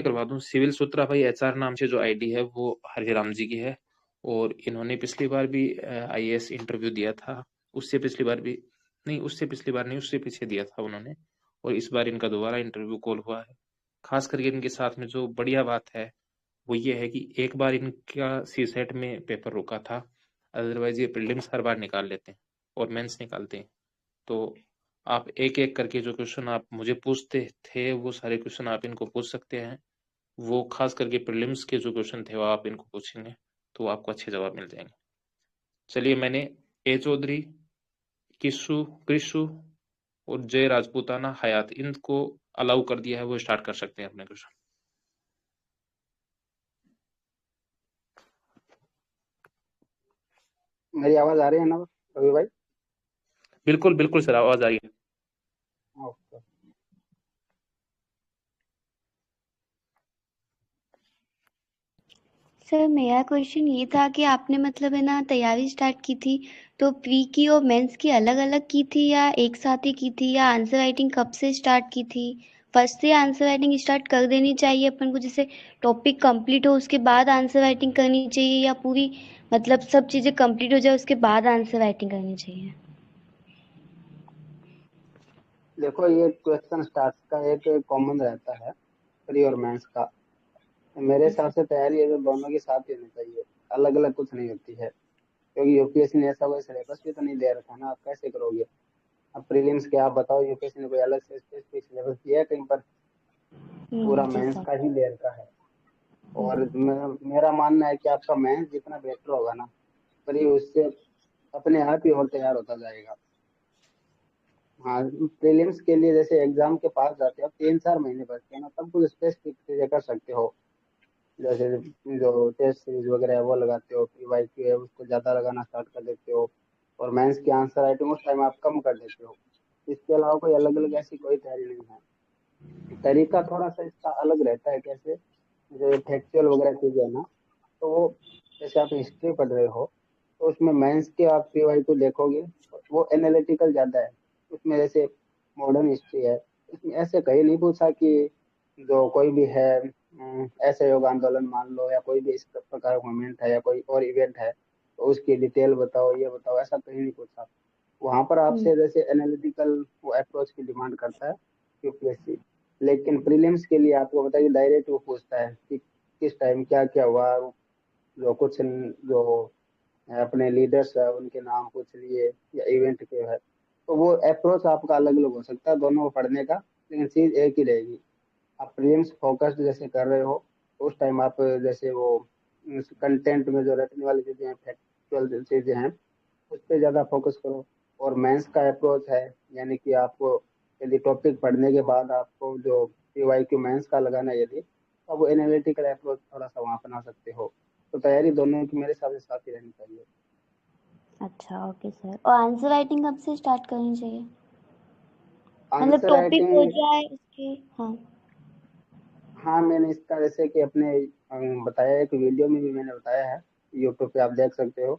करवा दूं। सिविल सूत्रा भाई एचआर नाम से जो आईडी है वो हरिराम जी की है, और इन्होंने पिछली बार भी आईएएस इंटरव्यू दिया था। उससे पिछली बार भी नहीं, उससे पिछली बार नहीं, उससे पीछे दिया था उन्होंने, और इस बार इनका दोबारा इंटरव्यू कॉल हुआ है। खास करके इनके साथ में जो बढ़िया बात है वो ये है कि एक बार इनका सीसेट में पेपर रुका था, अदरवाइज ये प्रीलिम्स हर बार निकाल लेते हैं और मेंस निकालते हैं। तो आप एक एक करके जो क्वेश्चन आप मुझे पूछते थे वो सारे क्वेश्चन आप इनको पूछ सकते हैं। वो खास करके प्रीलिम्स के जो क्वेश्चन थे वो आप इनको पूछेंगे तो आपको अच्छे जवाब मिल जाएंगे। चलिए, मैंने ए चौधरी, किशु कृषु और जय राजपूताना हयात इनको अलाउ कर दिया है, वो स्टार्ट कर सकते हैं अपने क्वेश्चन। मेरी आवाज आ रही है ना रवि भाई? बिल्कुल बिल्कुल सर, आवाज आ रही है। ओके। सर मेरा क्वेश्चन ये था कि आपने मतलब है ना तैयारी स्टार्ट की थी, तो प्री की और मेंस की अलग अलग की थी या एक साथ ही की थी, या आंसर राइटिंग कब से स्टार्ट की थी? फर्स्ट से आंसर राइटिंग स्टार्ट कर देनी चाहिए अपन को, जैसे टॉपिक कंप्लीट हो उसके बाद आंसर राइटिंग करनी चाहिए, या पूरी मतलब सब चीज़ें कंप्लीट हो जाए उसके बाद आंसर राइटिंग करनी चाहिए? देखो, ये क्वेश्चन स्टार्ट का एक कॉमन रहता है, प्री और मेंस का। मेरे हिसाब से तैयारी है जो दोनों के साथ ही होनी चाहिए, अलग अलग कुछ नहीं होती है। क्योंकि यूपीएससी ने ऐसा कोई सिलेबस भी तो नहीं दे रखा ना, आप कैसे करोगे? अब प्रीलिम्स के आप बताओ, यूपीएससी ने कोई अलग से स्पेसिफिक सिलेबस दिया है कहीं पर? पूरा जी मेंस सर। का ही दे रखा है। और मेरा मानना है कि आपका मेंस जितना बेटर होगा ना, प्री उससे अपने आप ही और तैयार होता जाएगा। हाँ, प्रीलिम्स के लिए जैसे एग्जाम के पास जाते हो, 3-4 महीने बचते हैं ना, तब कुछ स्पेसिफिक चीजें कर सकते हो। जैसे जो टेस्ट सीरीज वगैरह है वो लगाते हो, पीवाईक्यू है उसको ज्यादा लगाना स्टार्ट कर देते हो, और मेंस की आंसर राइटिंग उस टाइम आप कम कर देते हो। इसके अलावा कोई अलग अलग ऐसी कोई तैयारी नहीं है। तरीका थोड़ा सा इसका अलग रहता है। कैसे? जो फैक्चुअल वगैरह चीजें है ना, तो वो जैसे आप हिस्ट्री पढ़ रहे हो, तो उसमें मेंस के आप पीवाईक्यू देखोगे, वो एनालिटिकल ज्यादा है। उसमें जैसे मॉडर्न हिस्ट्री है, उसमें ऐसे कहीं नहीं पूछा कि जो कोई भी है, ऐसे योग आंदोलन मान लो, या कोई भी इस प्रकार का मूवमेंट है या कोई और इवेंट है, तो उसकी डिटेल बताओ, ये बताओ, ऐसा कहीं नहीं पूछा। वहां पर आपसे जैसे एनालिटिकल वो अप्रोच की डिमांड करता है यूपीएससी। लेकिन प्रीलिम्स के लिए आपको बताइए, डायरेक्ट वो पूछता है कि किस टाइम क्या क्या हुआ, जो कुछ जो अपने लीडर्स है उनके नाम पूछ लिए, या इवेंट के है। तो वो अप्रोच आपका अलग अलग हो सकता है दोनों को पढ़ने का, लेकिन चीज एक ही रहेगी। आप प्रीलिम्स फोकस्ड जैसे कर रहे हो, तो उस टाइम आप जैसे वो कंटेंट में जो रखने वाली चीजें हैं, फैक्चुअल चीजें हैं, उस पर ज्यादा फोकस करो। और मेंस का अप्रोच है, यानी कि आपको यदि टॉपिक पढ़ने के बाद आपको जो पीवाईक्यू मेंस का लगाना है, यदि तो वो एनालिटिकल अप्रोच थोड़ा सा वहाँ अपना सकते हो। तो तैयारी दोनों की मेरे हिसाब से साथ ही रहनी चाहिए। अच्छा, ओके सर। और आंसर राइटिंग कब से स्टार्ट करनी चाहिए? मतलब आंसर टॉपिक हो राइटिंग, जाए उसके। हाँ। हाँ मैंने इसका जैसे कि अपने बताया, एक वीडियो में भी मैंने बताया है, यूट्यूब पे आप देख सकते हो।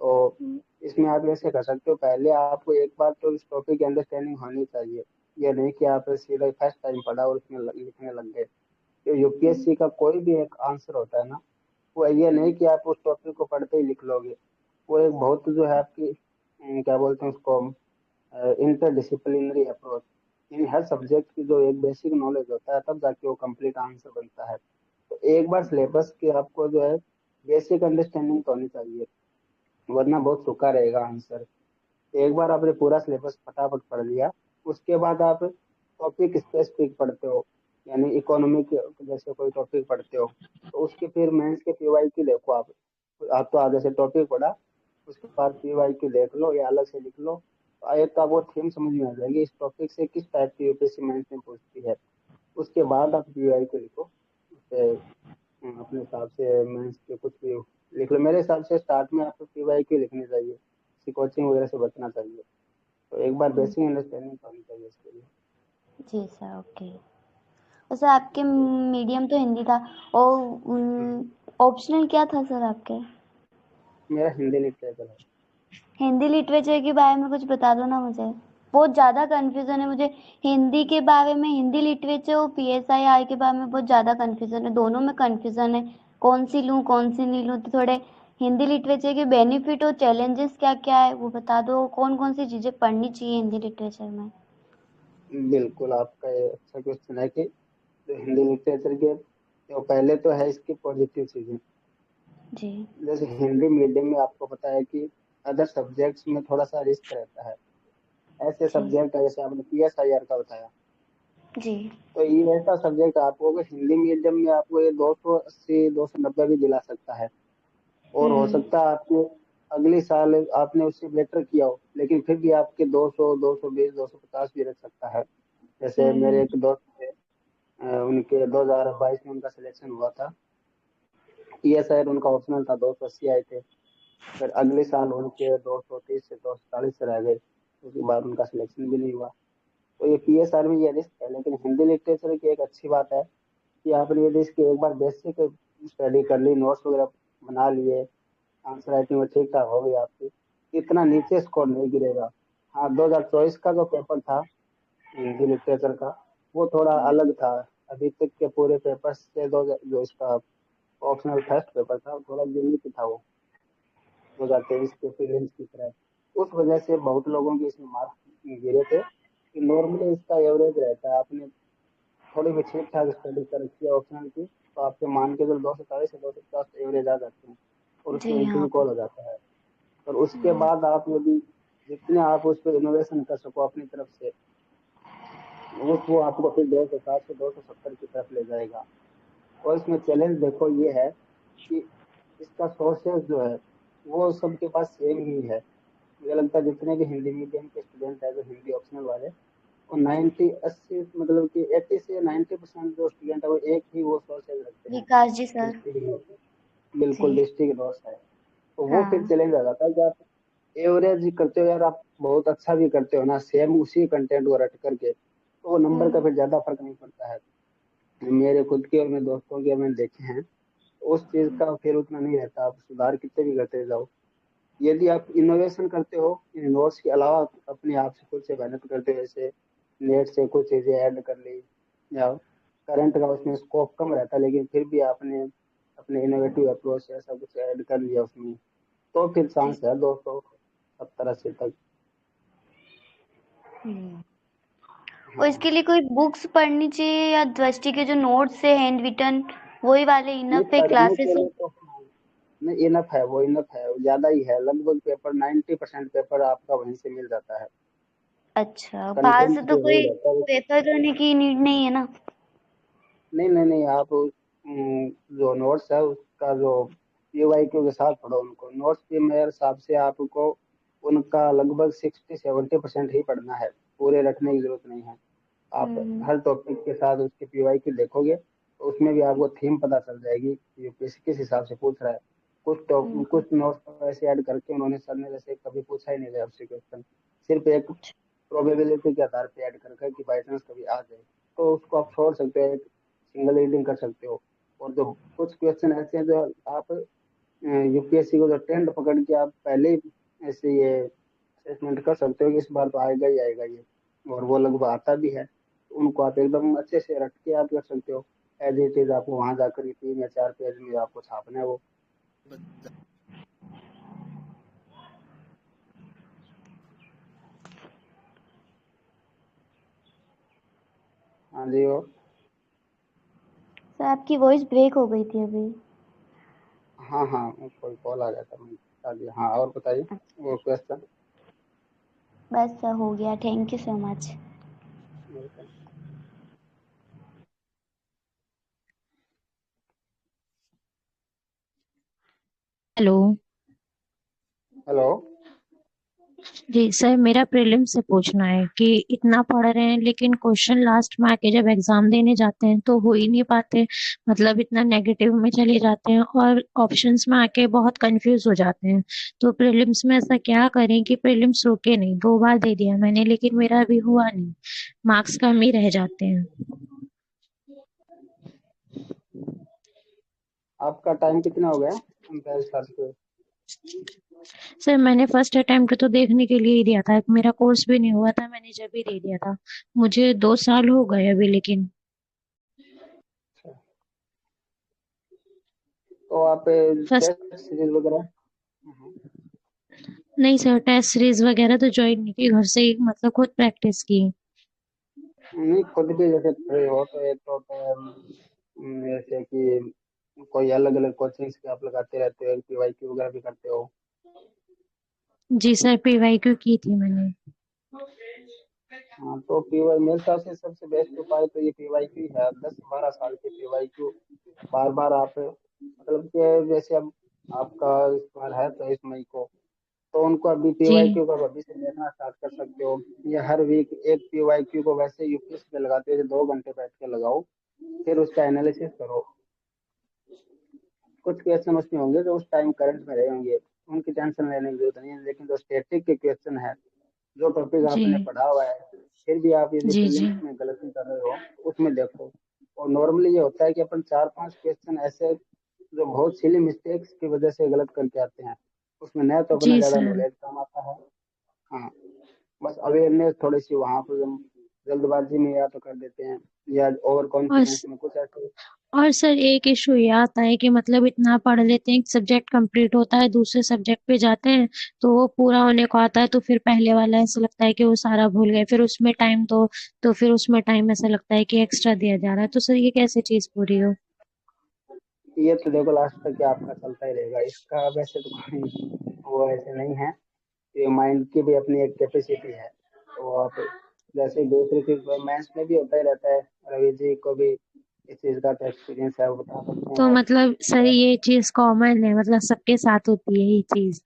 तो इसमें आप ऐसे कर सकते हो, पहले आपको एक बार तो इस टॉपिक की अंडरस्टैंडिंग होनी चाहिए। ये नहीं कि आप सीधा फर्स्ट टाइम पढ़ा और उसमें लिखने लग गए। तो यूपीएससी का कोई भी एक आंसर होता है ना, वो ये नहीं कि आप उस टॉपिक को पढ़ते ही लिख लोगे। वो एक बहुत जो है आपकी क्या बोलते हैं उसको, इंटरडिसिप्लिनरी अप्रोच। यानी हर सब्जेक्ट की जो एक बेसिक नॉलेज होता है, तब जाके वो कंप्लीट आंसर बनता है। तो एक बार सिलेबस की आपको जो है बेसिक अंडरस्टैंडिंग तो होनी चाहिए, वरना बहुत सूखा रहेगा आंसर। एक बार आपने पूरा सिलेबस फटाफट पढ़ लिया, उसके बाद आप टॉपिक स्पेसिफिक पढ़ते हो, यानी इकोनॉमिक जैसे कोई टॉपिक पढ़ते हो, तो उसके फिर मेंस के पीवाईक्यू देखो आप तो आगे से टॉपिक पढ़ा, उसके बाद पीवाईक्यू देख लो या अलग से लिख लो। तो एक तो वो थीम समझ में आ जाएगी, इस टॉपिक से किस टाइप की यूपीएससी मेंस में पूछती है। उसके बाद आप पीवाईक्यू लिखो, उसे अपने हिसाब से मेंस के कुछ भी लिख लो। मेरे हिसाब से स्टार्ट में आपको पीवाईक्यू लिखनी चाहिए, किसी कोचिंग वगैरह से बचना चाहिए। तो एक बार बेसिक अंडरस्टैंडिंग होनी चाहिए इसके लिए। जी सर, ओके। वैसे आपके मीडियम तो हिंदी था, और ऑप्शनल क्या था सर आपके? मेरा हिंदी लिटरेचर है। हिंदी लिटरेचर के बारे में कुछ बता दो ना मुझे। बहुत ज़्यादा कन्फ्यूज़न है मुझे। हिंदी के बारे में, हिंदी लिटरेचर और पीएसआईआर के बारे में बहुत ज़्यादा कन्फ्यूज़न है, दोनों में कन्फ्यूज़न है, कौन सी लूँ कौन सी नहीं लूँ। तो थोड़े हिंदी लिटरेचर के बेनिफिट और चैलेंजेस क्या क्या है वो बता दो, कौन कौन सी चीज़ें पढ़नी चाहिए हिंदी लिटरेचर में। बिल्कुल, आपका ये अच्छा क्वेश्चन है कि जो हिंदी लिटरेचर के, तो पहले तो है इसकी पॉजिटिव चीजें। जी। जैसे हिंदी मीडियम में आपको पता है कि अदर सब्जेक्ट्स में थोड़ा सा रिस्क रहता है। ऐसे जी। सब्जेक्ट है जैसे आपने पीएसआईआर का बताया, जी। तो ये ऐसा सब्जेक्ट आपको अगर हिंदी मीडियम में आपको ये 280 290 भी दिला सकता है। और हो हम्म। सकता है आपके अगले साल आपने उससे बेटर किया हो, लेकिन फिर भी आपके 200 220 250 भी रख सकता है। जैसे मेरे हम्म। एक दोस्त थे, उनके 2022 में उनका सिलेक्शन हुआ था। पीएसआईआर उनका ऑप्शनल था, 280 आए थे। फिर अगले साल उनके 230 से 240 से रह गए, उसके बाद उनका सिलेक्शन भी नहीं हुआ। तो ये पीएसआर में ये रिस्क है, लेकिन हिंदी लिटरेचर की एक अच्छी बात है कि आपने यदि इसकी एक बार बेसिक स्टडी कर ली, नोट्स वगैरह बना लिए, आंसर राइटिंग में ठीक ठाक हो गई आपकी, इतना नीचे स्कोर नहीं गिरेगा। हाँ, 2024 का जो पेपर था हिंदी लिटरेचर का, वो थोड़ा अलग था। अभी तक के पूरे पेपर से दो जो इसका ऑप्शनल फर्स्ट पेपर था, वो थोड़ा यूनिक था वो, 2023 के प्रीलिम्स की तरह। उस वजह से बहुत लोगों के इसमें मार्क्स गिरे थे। कि नॉर्मली इसका एवरेज रहता है, आपने थोड़ी भी ठीक ठाक स्टडी कर रखी है ऑप्शनल की, तो आपके मान के जो 240 से 250 एवरेज आ जाते हैं, और उसमें जी हाँ। इंटरव्यू कॉल हो जाता है। और उसके बाद आप यदि जितने आप उस पर इनोवेशन कर सको अपनी तरफ से, वो आपको फिर 260 से 270 की तरफ ले जाएगा। और इसमें चैलेंज देखो ये है कि इसका सोर्सेज जो है वो सबके पास सेम ही है। मुझे लगता है जितने भी हिंदी मीडियम के स्टूडेंट है, जो हिंदी ऑप्शनल वाले, वो 90 80 मतलब कि 80 से 90% जो स्टूडेंट है वो एक ही वो सोर्सेज रखते हैं। विकास जी सर। डिस्ट्रिक्ट, बिल्कुल जी। डिस्ट्रिक्ट नोट्स है। तो वो फिर हाँ। चैलेंज आ जाता है कि आप एवरेज करते हो यार, आप बहुत अच्छा भी करते हो ना सेम उसी कंटेंट को रट करके, तो वो नंबर का हम्म। फिर ज्यादा फर्क नहीं पड़ता है। मेरे खुद के और मेरे दोस्तों के मैंने देखे हैं, उस चीज का फिर उतना नहीं रहता, आप सुधार कितने भी करते जाओ। यदि आप इनोवेशन करते हो इन नोट्स के अलावा, अपने आप से खुद से मेहनत करते हो, जैसे नेट से कुछ चीजें ऐड कर ली, या करंट का उसमें स्कोप कम रहता है, लेकिन फिर भी आपने अपने इनोवेटिव अप्रोच से ऐसा कुछ ऐड कर लिया उसमें, तो फिर जी। चांस है 270 80 तक। हम्म। और हाँ, इसके लिए कोई बुक्स पढ़नी चाहिए या दृष्टि के जो नोट्स है हैंड रिटन वही वाले नहीं इनफ है पढ़ने के क्लासेस? लिए तो हाँ, नहीं इनफ है, वो इनफ है, वो ज्यादा ही है। लगभग पेपर 90% पेपर आपका वहीं से मिल जाता है। अच्छा, बाहर कंटेंट से तो भी वही कोई रहता है। पेपर करने की नीड नहीं है ना? नहीं नहीं नहीं, आप जो नोट्स है उसका जो पीवाईक्यू के साथ पढ़ो उनको। नोट्स भी मेरे हिसाब से आपको उनका लगभग 60 70% ही पढ़ना है, पूरे रखने की जरूरत नहीं है। आप हम्म। हर टॉपिक के साथ उसके पीवाईक्यू देखोगे, तो उसमें भी आपको थीम पता चल जाएगी कि यूपीएससी किस हिसाब से पूछ रहा है। हम्म। कुछ नोट्स तो ऐसे ऐड करके उन्होंने सर ने जैसे कभी पूछा ही नहीं है आपसे क्वेश्चन, सिर्फ एक प्रोबेबिलिटी के आधार पे ऐड करके कि बाई चांस कभी आ जाए, तो उसको आप छोड़ सकते हो, एक सिंगल रीडिंग कर सकते हो। और जो कुछ क्वेश्चन ऐसे हैं जो आप यूपीएससी को जो ट्रेंड पकड़ के आप पहले ही ऐसे ये असेसमेंट कर सकते हो कि इस बार तो आएगा ही आएगा ये, और वो लगभग आता भी है, तो उनको आप एकदम अच्छे से रट के आप कर सकते हो। एज इट इज आपको वहां जाकर के 3 या 4 पेज में आपको छापना है वो। हाँ जी, वो सर आपकी वॉइस ब्रेक हो गई थी अभी। हाँ हाँ, वो कोई कॉल आ गया था, मैंने बता दिया। हाँ, और बताइए वो क्वेश्चन। बस सर हो गया, thank you so much. Hello. Hello. जी सर, मेरा प्रीलिम से पूछना है कि इतना पढ़ रहे हैं लेकिन क्वेश्चन लास्ट में आके जब एग्जाम देने जाते हैं तो हो ही नहीं पाते। मतलब इतना नेगेटिव में चले जाते हैं और ऑप्शंस में आके बहुत कंफ्यूज हो जाते हैं। तो प्रीलिम्स में ऐसा क्या करें कि प्रीलिम्स रुके नहीं? 2 बार दे दिया मैंने लेकिन मेरा अभी हुआ नहीं, मार्क्स कम ही रह जाते हैं। आपका टाइम कितना हो गया 39 साल के? सर मैंने फर्स्ट अटेम्प्ट तो देखने के लिए ही दिया था, मेरा कोर्स भी नहीं हुआ था, मैंने जब भी दे दिया था। मुझे 2 साल हो गए अभी लेकिन। तो आप फर्स्ट टेस्ट सीरीज वगैरह। हम्म। नहीं सर, टेस्ट सीरीज वगैरह तो ज्वाइन नहीं की, घर से ही मतलब खुद प्रैक्टिस की। नहीं, खुद भी जैसे फ्री हो तो एक तो होता है जैसे कि कोई अलग अलग कोचिंग्स के आप लगाते रहते हो, पीवाईक्यू वगैरह भी करते हो। जी सर, पीवाईक्यू की थी मैंने। हाँ, तो पीवाई मेरे हिसाब से सबसे बेस्ट उपाय तो ये पीवाईक्यू है। 10-12 साल के पीवाईक्यू बार बार आप मतलब कि जैसे अब आपका इस बार है 23 मई को, तो उनको अभी जी पीवाईक्यू का अभी से देखना स्टार्ट कर सकते हो। या हर वीक एक पीवाईक्यू को वैसे यूपीएससी पे लगाते हो, 2 घंटे बैठ के लगाओ, फिर उसका एनालिसिस करो। कुछ क्वेश्चन उसमें होंगे जो उस टाइम करंट में रहे होंगे, उनकी टेंशन लेने की जरूरत नहीं है। लेकिन जो स्टैटिक के क्वेश्चन है, जो टॉपिक जी आपने पढ़ा हुआ है, फिर भी आप यदि जी जी प्रीलिम्स में गलती कर रहे हो तो उसमें देखो। और नॉर्मली ये होता है कि अपन 4-5 क्वेश्चन ऐसे जो बहुत सिली मिस्टेक्स की वजह से गलत करके आते हैं, उसमें न तो अपना जी ज्यादा सर। नॉलेज काम आता है। हाँ, बस अवेयरनेस थोड़ी सी वहां पर हम जल्दबाजी में या तो कर देते हैं, या ओवर और कॉन्फिडेंस में कुछ ऐसे। और सर एक इशू ये आता है कि मतलब इतना पढ़ लेते हैं, एक सब्जेक्ट कंप्लीट होता है, दूसरे सब्जेक्ट पे जाते हैं तो वो पूरा होने को आता है, तो फिर पहले वाला ऐसा लगता है कि वो सारा भूल गए, फिर उसमें टाइम तो फिर उसमें टाइम ऐसा लगता है कि एक्स्ट्रा दिया जा रहा है। तो सर ये कैसे चीज पूरी हो? ये तो देखो लास्ट तक क्या आपका चलता ही रहेगा, इसका वैसे तो कोई वो ऐसे नहीं है। ये माइंड की भी अपनी एक कैपेसिटी है। तो आप जैसे दूसरी चीज मैथ्स में भी होता ही रहता है। रवि जी को भी इस चीज का तो एक्सपीरियंस है, वो बता सकते तो हैं। मतलब सर या ये चीज कॉमन है, मतलब सबके साथ होती है ये चीज?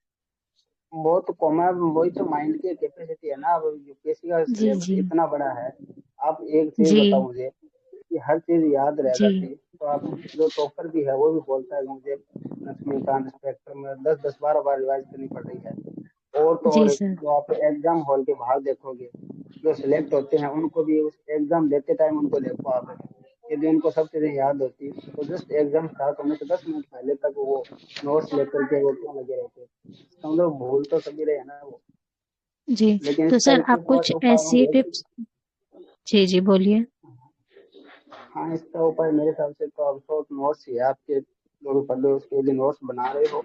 वो तो कॉमन, वही तो माइंड की कैपेसिटी है ना। अब यूपीएससी का जी सिलेबस जी इतना बड़ा है। आप एक चीज जी बताओ मुझे कि हर चीज याद रह जी जाती, तो आप जो टॉपर भी है वो भी बोलता है कि मुझे लक्ष्मीकांत स्पेक्ट्रम में 10-10 12 बार रिवाइज करनी पड़ रही है। और तो जी और सर। जो आप एग्जाम हॉल के बाहर देखोगे, जो सिलेक्ट होते हैं उनको भी उस एग्जाम देते टाइम उनको देखो आप। यदि उनको सब चीजें याद होती तो जस्ट एग्जाम स्टार्ट होने से 10 मिनट पहले तक वो नोट्स लेकर के वो क्यों लगे रहते। इसका मतलब भूल तो सभी रहे हैं ना वो। जी लेकिन तो इसका सर एक आप उपाय कुछ उपाय ऐसी है कि टिप्स। जी जी बोलिए। हाँ, इसका उपाय मेरे ख्याल से तो अब शॉर्ट नोट्स ही है आपके। जो भी पढ़ रहे हो उसके यदि नोट्स बना रहे हो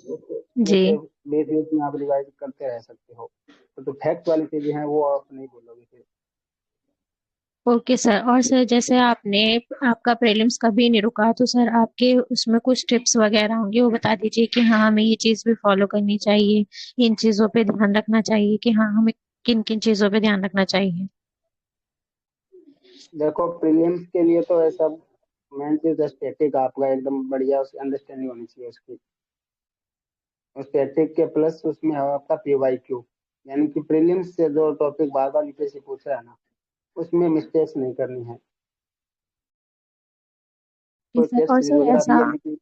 तो जी जैसे बीच बीच में आप रिवाइज करते रह सकते हो। तो फैक्ट वाली चीजें हैं वो आप नहीं भूलोगे फिर। Okay sir. और सर जैसे आपका प्रीलिम्स कभी नहीं रुका, तो सर आपके उसमें कुछ टिप्स वगैरह होंगे, वो बता दीजिए कि हाँ हमें ये चीज़ भी फॉलो करनी चाहिए, इन चीज़ों पे ध्यान रखना चाहिए, कि हाँ हमें किन किन चीज़ों पे ध्यान रखना चाहिए। देखो प्रीलिम्स के लिए तो ऐसा मेन चीज स्टैटिक आपका एकदम बढ़िया उसकी अंडरस्टैंडिंग होनी चाहिए उसकी। स्टैटिक के प्लस उसमें है आपका पीवाईक्यू, यानी कि प्रीलिम्स से जो टॉपिक बार बार यूपीएससी पूछ रहा है ना, उसमें मिस्टेक्स नहीं करनी है। जी कोई सर। टेस्ट और सीरीज सर वगैरह भी ऐसा। यानी कि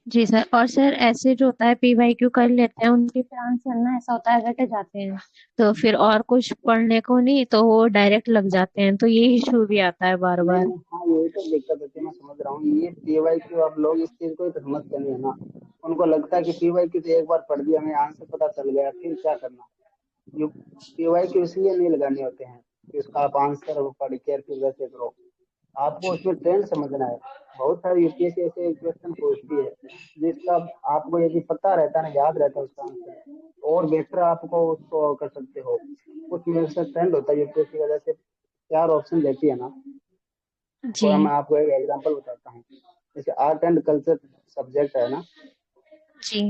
जी सर। और सर ऐसे जो होता है पीवाईक्यू कर लेते हैं, उनके फिर आंसर ना ऐसा होता है रट जाते हैं, तो फिर और कुछ पढ़ने को नहीं, तो वो डायरेक्ट लग जाते हैं, तो ये इशू भी आता है बार नहीं बार। नहीं, हाँ यही तो दिक्कत होती है, मैं समझ रहा हूँ। ये पीवाईक्यू आप लोग इस चीज को ही तो समझते नहीं है ना। उनको लगता है कि पीवाईक्यू तो एक बार पढ़ दिया, हमें आंसर पता चल गया, फिर क्या करना। यू पीवाईक्यू इसलिए नहीं लगाने होते हैं कि उसका आप आंसर पढ़ के फिर वैसे करो। आपको उसमें ट्रेंड समझना है। बहुत सारी यूपीएससी ऐसे क्वेश्चन पूछती है जिसका आपको यदि पता रहता है ना, याद रहता है उसका आंसर, और बेटर आपको उसको कर सकते हो। उसमें ऐसा ट्रेंड होता है यूपीएससी वजह से 4 ऑप्शन देती है ना। जी और मैं आपको एक एग्जांपल बताता हूँ। जैसे आर्ट एंड कल्चर सब्जेक्ट है ना, जी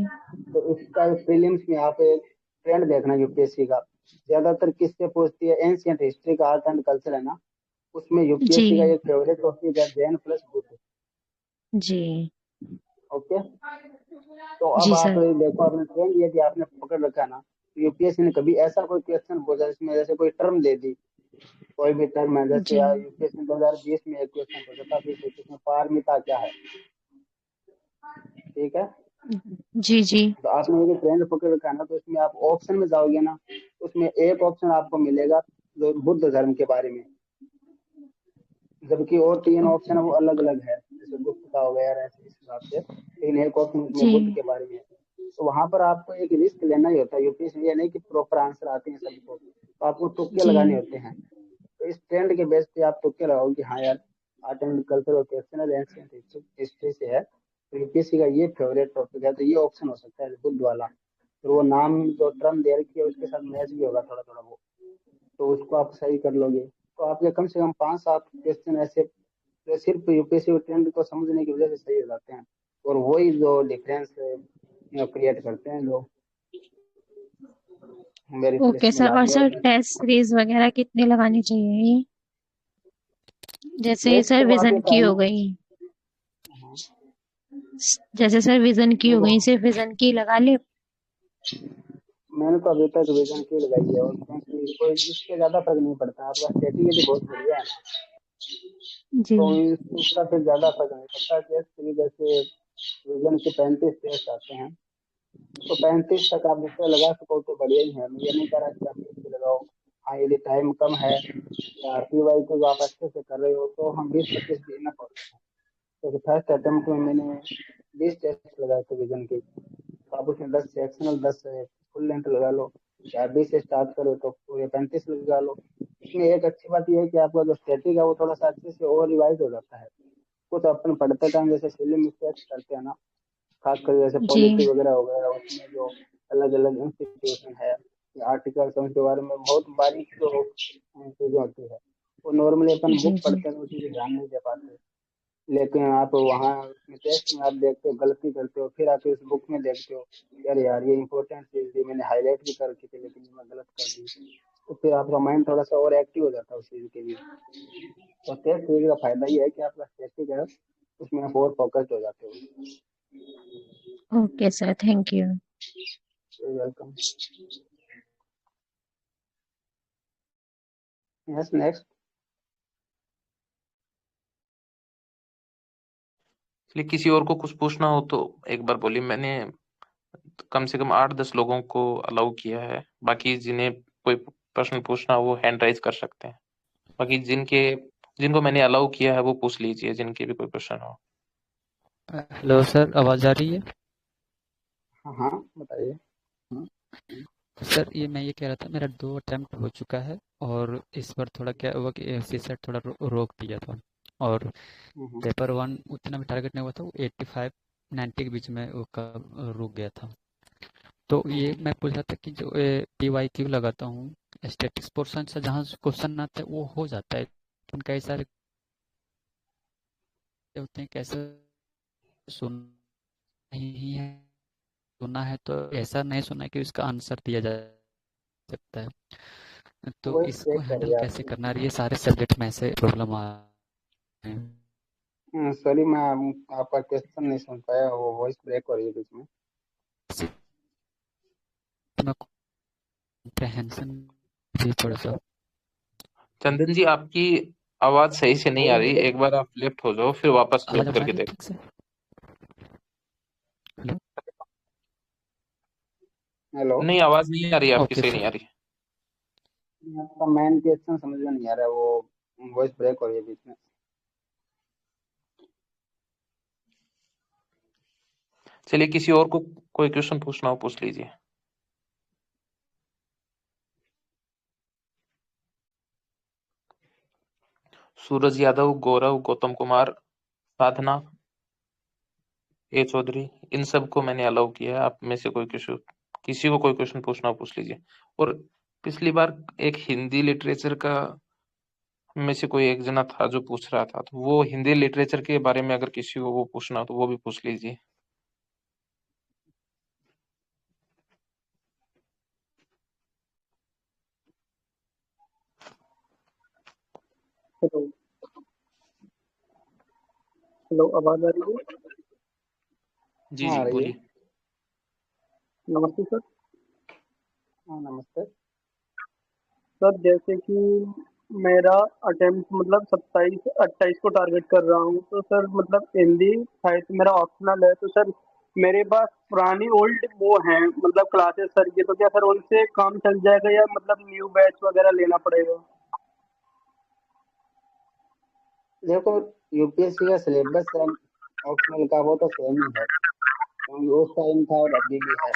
तो इसका प्रीलिम्स में आप एक ट्रेंड देखना यूपीएससी का। ज्यादातर किससे पूछती है? एंशियंट हिस्ट्री का आर्ट एंड कल्चर है ना, उसमें जी यूपीएससी का एक फेवरेट टॉपिक है जैन प्लस बुद्ध। जी ओके, तो अब जी आप सर। देखो आपने ट्रेंड यदि आपने पकड़ रखा है ना, तो यूपीएससी ने कभी ऐसा कोई क्वेश्चन पूछा जिसमें जैसे कोई टर्म दे दी, कोई भी टर्म है, जैसे जी यूपीएससी 2020 में एक क्वेश्चन पूछा था 2021 में, पारमिता क्या है। ठीक है, जी जी तो आपने यदि ट्रेंड पकड़ रखा है ना, तो इसमें आप ऑप्शन में जाओगे ना, उसमें एक ऑप्शन आपको मिलेगा जो बुद्ध धर्म के बारे में, जबकि और 3 ऑप्शन वो अलग अलग है, जैसे गुप्त का हो गया, ऐसे इस हिसाब से। लेकिन एक ऑप्शन उसमें जी बुद्ध के बारे में है। तो वहां पर आपको एक रिस्क लेना ही होता है। यूपीएससी ये नहीं कि प्रॉपर आंसर आते हैं सबको, तो आपको तुक्के जी लगाने होते हैं। तो इस ट्रेंड के बेस पे आप तुक्के लगाओ कि हाँ यार, आर्ट एंड कल्चर और ट्रेडिशनल एंशियंट हिस्ट्री से है, तो यूपीएससी का ये फेवरेट टॉपिक है, तो ये ऑप्शन हो सकता है बुद्ध वाला। फिर वो नाम जो टर्म दे रखी है उसके साथ मैच भी होगा थोड़ा थोड़ा वो, तो उसको आप सही कर लोगे। तो आपके कम से कम 5-7 क्वेश्चन ऐसे जो सिर्फ यूपीएससी ट्रेंड को समझने की वजह से सही हो जाते हैं, और वही जो डिफरेंस क्रिएट करते हैं जो मेरी ओके सिलेक्शन में सर। और लाते हैं। सर और टेस्ट सीरीज वगैरह कितने लगानी चाहिए? जैसे टेस्ट सर तो आपके विजन की टाइम, हो गई, जैसे सर विजन की हो देखो गई, सिर्फ विजन की लगा ले? मैंने तो अभी तक विजन की लगाई है, और क्योंकि कोई इससे ज्यादा फर्क नहीं पड़ता, आपका स्ट्रेटेजी बहुत बढ़िया है, जी तो उसका फिर ज्यादा फर्क नहीं पड़ता। टेस्ट सीरीज जैसे विजन के 35 टेस्ट आते हैं, तो 35 तक आप जितने लगा सको तो बढ़िया ही है। मैं ये नहीं कह रहा कि आप 30 लगाओ। हाँ, यदि टाइम कम है या पीवाई को आप अच्छे से कर रहे हो तो हम 20-25 भी इनफ होते हैं। तो फर्स्ट अटेम्प्ट में मैंने 20 टेस्ट लगाए थे विजन के, तो आप उसमें 10 सेक्शनल, 10 फुल लेंथ लगा लो, या 20 से स्टार्ट करो तो पूरे 35 लगा लो। इसमें एक अच्छी बात यह है कि आपका जो स्टैटिक है वो थोड़ा सा अच्छे से और रिवाइज हो जाता है। कुछ अपन पढ़ते टाइम जैसे सिली मिस्टेक्स करते हैं ना, खासकर जैसे जी पॉलिटी वगैरह हो गया, उसमें जो अलग अलग इंस्टीट्यूशन है या आर्टिकल्स, उनके बारे में बहुत बारीक जो चीजें होती है, वो नॉर्मली अपन जी बुक जी पढ़ते हैं तो उसी पे ध्यान नहीं दे पाते। लेकिन आप वहाँ उसमें टेस्ट में आप देखते हो, गलती करते हो, फिर आप इस बुक में देखते हो यार यार ये इंपॉर्टेंट चीज थी, मैंने हाईलाइट भी कर रखी थी लेकिन ये मैं गलत कर दी, तो फिर आपका माइंड थोड़ा सा और एक्टिव हो जाता है उस चीज के लिए। तो टेस्ट सीरीज का फायदा ये है कि आपका स्टैटिक है, उसमें आप और फोकस्ड हो जाते हो। Okay sir, thank you. Welcome. Yes, next. इसलिए किसी और को कुछ पूछना हो तो एक बार बोलिए। मैंने कम से कम 8-10 लोगों को अलाउ किया है। बाकी जिन्हें कोई प्रश्न पूछना हो वो हैंड राइज कर सकते हैं। बाकी जिनको मैंने अलाउ किया है वो पूछ लीजिए, जिनके भी कोई प्रश्न हो। हेलो सर, आवाज़ आ रही है? हाँ हाँ, बताइए। सर मैं ये कह रहा था, मेरा 2 अटेम्प्ट हो चुका है, और इस बार थोड़ा क्या हुआ कि सीसेट थोड़ा रोक दिया था, और हम्म, पेपर 1 उतना भी टारगेट नहीं हुआ था, वो 85-90 के बीच में वो रुक गया था। तो ये हम्म, मैं पूछ रहा था कि जो PYQ लगाता हूँ, स्टैटिक्स पोर्शन से जहाँ क्वेश्चन आता है वो हो जाता है, लेकिन कई सारे होते हैं कैसे सुन नहीं है, सुना है तो ऐसा नहीं सुना है कि उसका आंसर दिया जा सकता है। तो वॉइस इसको ब्रेक कर रही हैंडल है कैसे आपकी। करना है? ये सारे सब्जेक्ट में ऐसे प्रॉब्लम आ रहे हैं। सॉरी, मैं आपका क्वेश्चन नहीं सुन पाया, वो वॉइस ब्रेक हो रही है बीच में। इसमें कॉम्प्रहेंशन भी थोड़ा सा। चंदन जी, आपकी आवाज सही से नहीं आ वॉइस रही। ब्रेक। एक बार आप लेफ्ट हो जाओ, फिर वापस आवाज लेफ्ट आ करके रही है देखो। ठीक से? हेलो। हेलो। नहीं, आवाज नहीं आ रही, आपकी ओके सही नहीं सर। आ रही। आपका मेन क्वेश्चन समझ में नहीं आ रहा है, वो वॉइस ब्रेक हो रही है बीच में। चलिए, किसी और को कोई क्वेश्चन पूछना हो पूछ लीजिए। सूरज यादव, गौरव, गौतम कुमार, साधना, ए चौधरी, इन सबको मैंने अलाउ किया है। आप में से किसी को कोई क्वेश्चन पूछना हो पूछ लीजिए। और पिछली बार एक हिंदी लिटरेचर का में से कोई एक जना था जो पूछ रहा था, तो वो हिंदी लिटरेचर के बारे में अगर किसी को वो पूछना हो तो वो भी पूछ लीजिए। हेलो। हेलो, आवाज आ रही है? जी हाँ, जी, आ रही है। बोलिए। नमस्ते सर। हाँ, नमस्ते। सर जैसे कि मेरा अटेम्प्ट मतलब 27-28 को टारगेट कर रहा हूँ, तो सर मतलब हिंदी साहित्य मेरा ऑप्शनल है, तो सर मेरे पास पुरानी ओल्ड वो हैं मतलब क्लासेस सर की, तो क्या सर उनसे काम चल जाएगा या मतलब न्यू बैच वगैरह लेना पड़ेगा? देखो, यूपीएससी का सिलेबस ऑप्शनल का वो तो सेम ही है, क्योंकि उस टाइम था और अभी भी है।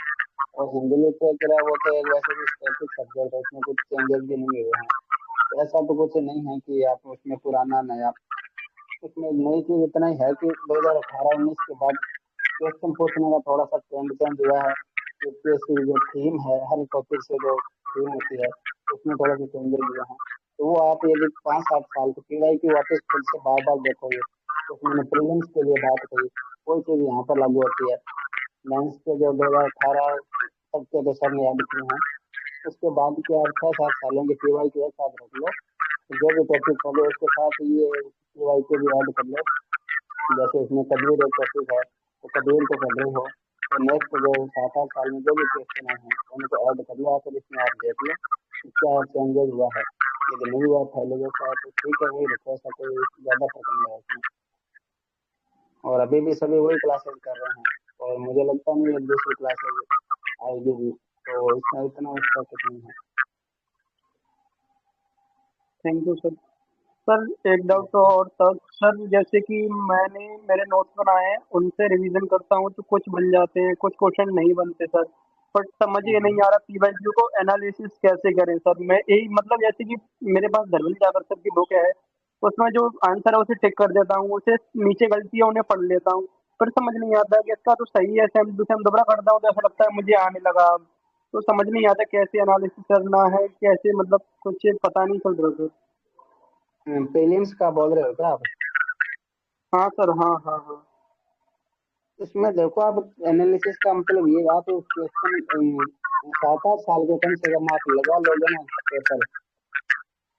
और हिंदी लिटरेचर है वो तो एक वैसे भी स्टैटिक सब्जेक्ट है, उसमें कुछ चेंजेस भी नहीं हुए हैं। तो ऐसा तो कुछ नहीं है कि आप उसमें पुराना नया, उसमें नई चीज इतना ही है कि 2018-19 के बाद क्वेश्चन पूछने का थोड़ा सा ट्रेंड चेंज हुआ है। यूपीएससी की जो थीम है, हर टॉपिक से जो थीम होती है उसमें थोड़ा सा चेंजेस हुए हैं। तो वो आप यदि 5-7 साल तो पीवाई की वापस फिर से बार बार देखोगे, तो मैंने प्रीलिम्स के लिए बात कही, कोई चीज यहाँ पर लागू होती है। मेंस के जो 2018 तक के तो सर ने याद किए हैं, उसके बाद के आप 6-7 सालों के पीवाई के एक साथ रख लो, तो जो भी टॉपिक होंगे उसके साथ ये पीवाई के भी ऐड कर लो। जैसे उसमें कबीर एक टॉपिक है, तो कबीर को पढ़ रहे हो तो नेक्स्ट जो 7-8 साल में जो भी क्वेश्चन आए हैं उनको ऐड कर लो, फिर इसमें आप देख लो कि क्या चेंजेस हुआ है। यदि नहीं हुआ पहले जैसा है तो ठीक है, वही रखो, ऐसा कोई ज्यादा फर्क नहीं है उसमें। और अभी भी सभी वही क्लासेस कर रहे हैं, और मुझे लगता नहीं है दूसरी क्लासेस आएगी भी, तो इसमें इतना उसका कुछ नहीं है। Thank you sir. सर एक डाउट तो और था सर, जैसे कि मैंने मेरे नोट्स बनाए हैं, उनसे रिवीजन करता हूँ तो कुछ बन जाते हैं, कुछ क्वेश्चन नहीं बनते सर। बट समझ ये नहीं आ रहा पीवाईक्यू को एनालिसिस कैसे करें सर। मैं यही मतलब जैसे कि मेरे पास धर्मेंद्र जागर सर की बुक है, उसमें जो आंसर है उसे टिक कर देता हूँ, उसे नीचे गलती है उन्हें पढ़ लेता हूँ, पर समझ नहीं आता कि इसका तो सही है, सेम टू सेम दोबारा करता हूँ तो ऐसा लगता है मुझे आने लगा अब। तो समझ नहीं आता कैसे एनालिसिस करना है, कैसे मतलब कुछ पता नहीं चल रहा सर। प्रीलिम्स का बोल रहे हो क्या आप? हाँ सर, हाँ हाँ हाँ। इसमें देखो, आप एनालिसिस का मतलब ये, आप क्वेश्चन 7-8 साल के कम से कम आप लगा लोगे ना पेपर,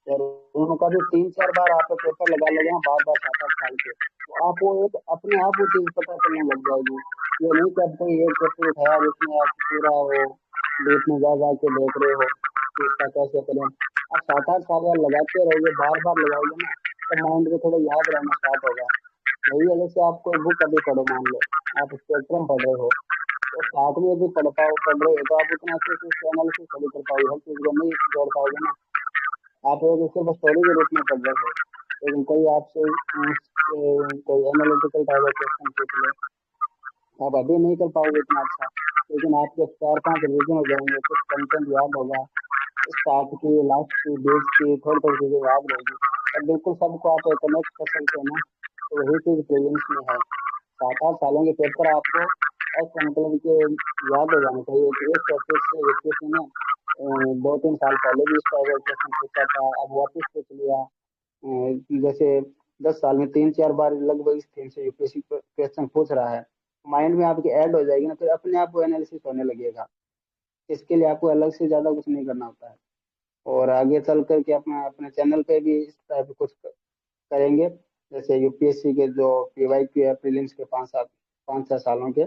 और उनका भी 3-4 बार आप पेपर लगा लोगे ना, बार बार 7-8 साल के, तो आप वो एक अपने आप वो चीज पता चलने लग जाएगी। ये नहीं कि आप कोई एक पेपर उठाया और उसमें आप पूरा वो डीप में जा जा के देख रहे हो कि इसका कैसे करें। आप 7-8 साल यार लगाते रहोगे, बार बार लगाओगे ना, तो माइंड में थोड़ा याद रहना स्टार्ट होगा। वही है, जैसे आप कोई बुक अभी पढ़ो, मान लो आप स्पेक्ट्रम पढ़ रहे हो, तो स्टार्ट में यदि पढ़ रहे हो तो आप उतना अच्छे से उसको एनालिसिस नहीं कर पाओगे, हर चीज को नहीं जोड़ पाओगे ना। आप एक सिर्फ स्टोरी के रूप में पढ़ रहे हो, लेकिन कोई आपसे कोई एनालिटिकल टाइप का क्वेश्चन पूछ ले, आप अभी नहीं कर पाओगे इतना अच्छा, लेकिन आपके 4-5 रिवीजन हो जाएंगे, कुछ कंटेंट याद होगा, स्टार्ट की लास्ट की बीच की थोड़ी थोड़ी चीजें याद रहेगी, और बिल्कुल सबको आप कनेक्ट कर सकते हो ना। तो वही चीज प्रीलिम्स में है। 7-8 सालों के पेपर आपको ऐसा मतलब कि याद हो जाना चाहिए कि इस टॉपिक से यूपीएससी ने 2-3 साल पहले भी इस टाइप का क्वेश्चन पूछा था, अब वापस पूछ लिया। जैसे 10 साल में 3-4 बार लगभग इस थीम से यूपीएससी क्वेश्चन पूछ रहा है, माइंड में आपके ऐड हो जाएगी ना, फिर अपने आप वो एनालिसिस होने लगेगा। इसके लिए आपको अलग से ज्यादा कुछ नहीं करना होता है। और आगे चल करके अपना अपने चैनल पे भी इस टाइप कुछ करेंगे, जैसे यूपीएससी के जो पीवाई की है प्रीलिम्स के 5-6 सालों के,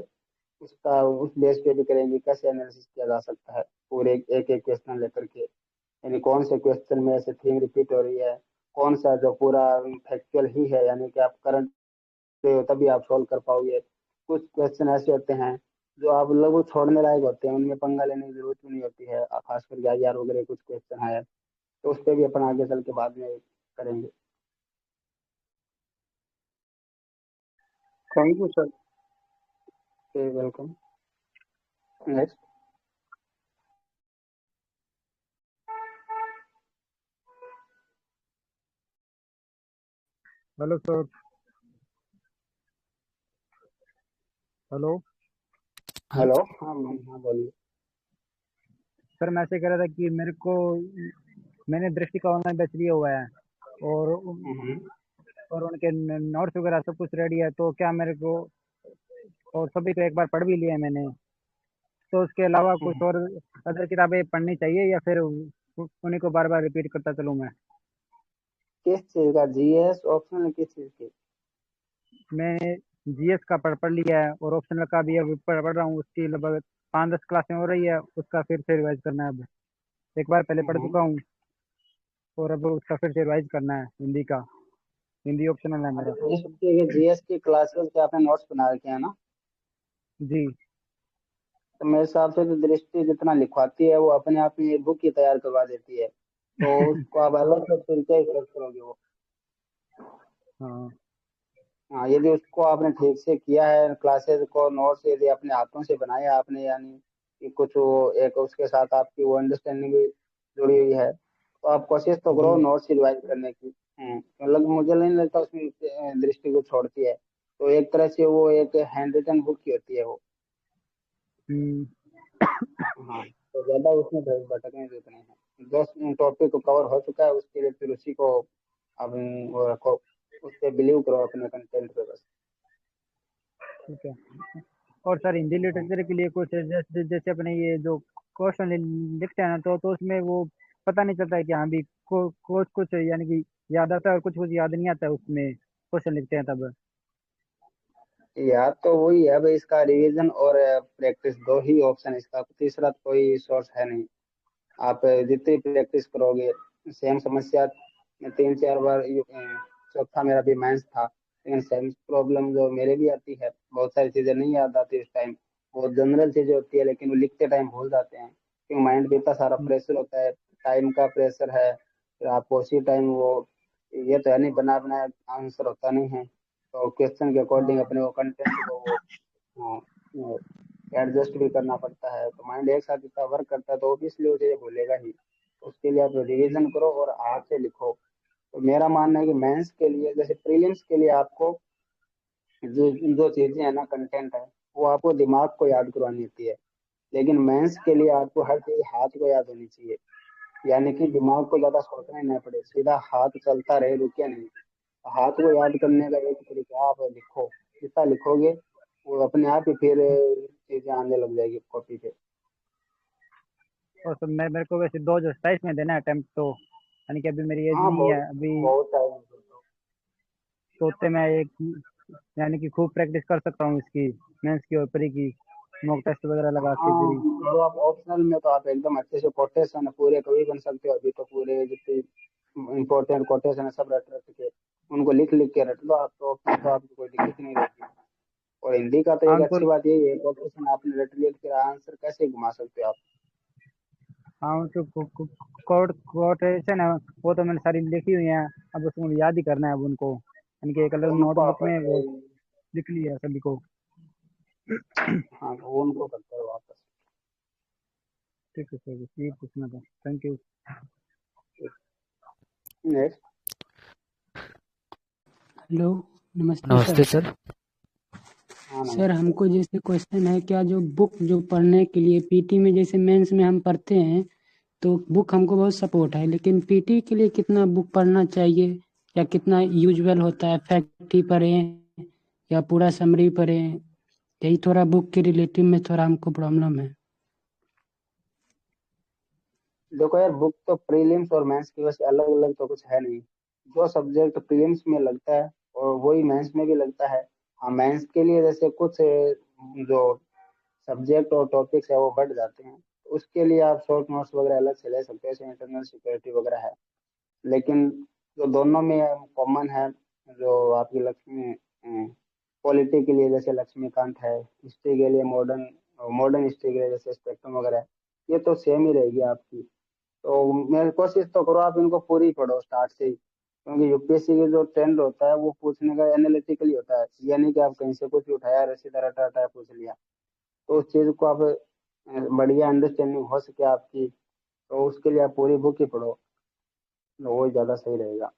उसका उस बेस पे भी करेंगे कैसे एनालिसिस किया जा सकता है, पूरे एक एक क्वेश्चन लेकर के, यानी कौन से क्वेश्चन में ऐसे थीम रिपीट हो रही है, कौन सा जो पूरा फैक्चुअल ही है, यानी कि आप करंट पे हो तभी आप सॉल्व कर पाओगे। कुछ क्वेश्चन ऐसे होते हैं जो आप लगभग छोड़ने लायक होते हैं, उनमें पंगा लेने की जरूरत भी नहीं होती है, खास करके आईआर वगैरह कुछ क्वेश्चन है, तो उस पर भी अपन आगे चल के बाद में करेंगे। Thank you sir. Welcome. Next. Hello sir. Hello हाँ हेलो, हाँ हाँ बोलिए। सर, मैं ऐसे कह रहा था कि मेरे को, मैंने दृष्टि का ऑनलाइन बैच लिया हुआ है, और हम्म, और उनके नोट्स वगैरह सब कुछ रेडी है, तो क्या मेरे को, और सभी को एक बार पढ़ भी लिया है मैंने, तो उसके अलावा कुछ हम्म। और अदर किताबें पढ़नी चाहिए या फिर उन्हीं को बार बार रिपीट करता चलूँ मैं? किस चीज का जीएस ऑप्शनल, किस चीज की? मैंने जीएस का पढ़ लिया है, और ऑप्शनल का भी अब पढ़ रहा हूँ, उसकी लगभग 5-10 क्लासें हो रही है, उसका फिर से रिवाइज करना है। अब एक बार पहले पढ़ चुका हूँ, और अब उसका फिर से रिवाइज करना है। हिंदी का, हिंदी ऑप्शनल है मेरा। जीएस की क्लासेस के आपने नोट्स बना रखे हैं ना? जी। तो मेरे हिसाब से तो दृष्टि जितना लिखवाती है वो अपने आप में बुक ही तैयार करवा देती है, तो उसको आप अलग से फिर क्या सर्च करोगे वो। हाँ। हाँ, यदि उसको आपने ठीक से किया है, क्लासेस को नोट्स यदि अपने हाथों से बनाया आपने, यानी कि कुछ वो एक उसके साथ आपकी वो अंडरस्टैंडिंग भी जुड़ी हुई है, तो आप कोशिश तो करो जी। नोट्स रिवाइज करने की। मतलब मुझे नहीं लगता उसमें दृष्टि को छोड़ती है। तो एक तरह से वो एक हैंड रिटन बुक की होती है वो। हम्म, हाँ, तो ज्यादा उसमें भटकने की जरूरत नहीं है। जो टॉपिक को कवर हो चुका है उसके लिए फिर उसी को अब वो रखो, उस पर बिलीव करो अपने कंटेंट पे बस। ठीक है। और सर हिंदी हाँ। लिटरेचर के लिए कुछ जैसे जैसे अपने ये जो क्वेश्चन लिखते हैं ना, तो उसमें वो पता नहीं चलता है कि हाँ भी कुछ कुछ यानी कि याद आता है और कुछ कुछ याद नहीं आता है उसमें क्वेश्चन लिखते हैं तब। याद तो वही है भाई, इसका रिवीजन और प्रैक्टिस, दो ही ऑप्शन है इसका, तीसरा तो कोई सोर्स है नहीं। आप जितनी प्रैक्टिस करोगे, सेम समस्या में 3 4 बार चौथा मेरा भी मैथ्स था, लेकिन सेम प्रॉब्लम जो मेरे भी आती है, बहुत सारी चीजें नहीं याद आती उस टाइम। वो जनरल चीजें होती है लेकिन वो लिखते टाइम भूल जाते हैं, क्योंकि माइंड पे इतना सारा प्रेशर होता है, टाइम का प्रेशर है, फिर आपको उसी टाइम वो, ये तो है नहीं बना बनाया आंसर होता नहीं है, तो क्वेश्चन के अकॉर्डिंग हाँ। अपने वो कंटेंट को वो एडजस्ट भी करना पड़ता है। तो माइंड एक साथ इतना वर्क करता है तो ऑब्वियसली वो चीजें भूलेगा ही। उसके लिए आप रिवीजन करो और हाथ से लिखो। तो मेरा मानना है कि मेंस के लिए, जैसे प्रीलिम्स के लिए, आपको जो जो चीजें है ना, कंटेंट है, वो आपको दिमाग को याद करवानी होती है। लेकिन मेंस के लिए आपको हर चीज हाथ को याद होनी चाहिए, यानी कि दिमाग को ज्यादा सोचना ही ना पड़े, सीधा हाथ चलता रहे, रुके नहीं। हाथ को याद करने का एक तरीका, आप लिखो, जितना लिखोगे वो अपने आप ही फिर चीजें आने लग जाएगी कॉपी पे। और सर मैं मेरे को वैसे 2027 में देना है अटेम्प्ट, तो यानी कि अभी मेरी एज हाँ, नहीं है बहुत अभी। बहुत टाइम है फिर तो। तो उससे मैं एक यानी कि खूब प्रैक्टिस कर सकता हूँ इसकी, मेंस की और प्री की, मॉक टेस्ट वगैरह लगा के हाँ, पूरी। और आप ऑप्शनल में तो आप एकदम अच्छे से कोटेशन पूरे कभी बन सकते हो, अभी तो पूरे जितने इंपॉर्टेंट कोटेशन है सब रट रट के, उनको लिख लिख के रट लो आप, तो फिर तो आपको कोई दिक्कत नहीं रहेगी। और हिंदी का तो हाँ एक उनको। अच्छी बात यही है, कोटेशन आपने रट लिया, फिर आंसर कैसे घुमा सकते हो आप। हाँ उनको कोटेशन है वो तो मैंने सारी लिखी हुई है। अब उसको याद ही करना है अब उनको, यानी कि एक अलग उनको नोटबुक आप में ऐसे, वो लिख लिया है सभी को। हाँ, वो उनको करते हो वापस। ठीक है सर, ये पूछना था। Thank you. नेक्स्ट। हेलो, नमस्ते सर। नमस्ते सर। हाँ, सर नमस्ते। हमको जैसे क्वेश्चन है, क्या जो बुक जो पढ़ने के लिए पीटी में, जैसे मेंस में हम पढ़ते हैं तो बुक हमको बहुत सपोर्ट है, लेकिन पीटी के लिए कितना बुक पढ़ना चाहिए या कितना यूजुअल होता है, फैक्ट ही पढ़ें या पूरा समरी पढ़ें? यही थोड़ा बुक के रिलेटिव में थोड़ा हमको प्रॉब्लम है। देखो यार, बुक तो प्रीलिम्स और मेंस की वजह से अलग अलग तो कुछ है नहीं। जो सब्जेक्ट प्रीलिम्स में लगता है और वही मेंस में भी लगता है। हाँ, मेंस के लिए जैसे कुछ जो सब्जेक्ट और टॉपिक्स है वो बढ़ जाते हैं, तो उसके लिए आप शॉर्ट नोट्स वगैरह अलग से ले सकते हो, जैसे इंटरनल सिक्योरिटी वगैरह है। लेकिन जो दोनों में कॉमन है, जो आपकी लक्ष्मी पॉलिटी के लिए जैसे लक्ष्मीकांत है, हिस्ट्री के लिए मॉडर्न मॉडर्न हिस्ट्री के लिए जैसे स्पेक्ट्रम वगैरह है, ये तो सेम ही रहेगी आपकी। तो मैं कोशिश तो करो आप इनको पूरी पढ़ो स्टार्ट से ही, क्योंकि यूपीएससी के जो ट्रेंड होता है वो पूछने का एनालिटिकली होता है, ये नहीं कि आप कहीं से कुछ भी उठाया और सीधा रटा रटा पूछ लिया। तो उस चीज को आप बढ़िया अंडरस्टैंडिंग हो सके आपकी, तो उसके लिए आप पूरी बुक ही पढ़ो, तो वो ज्यादा सही रहेगा।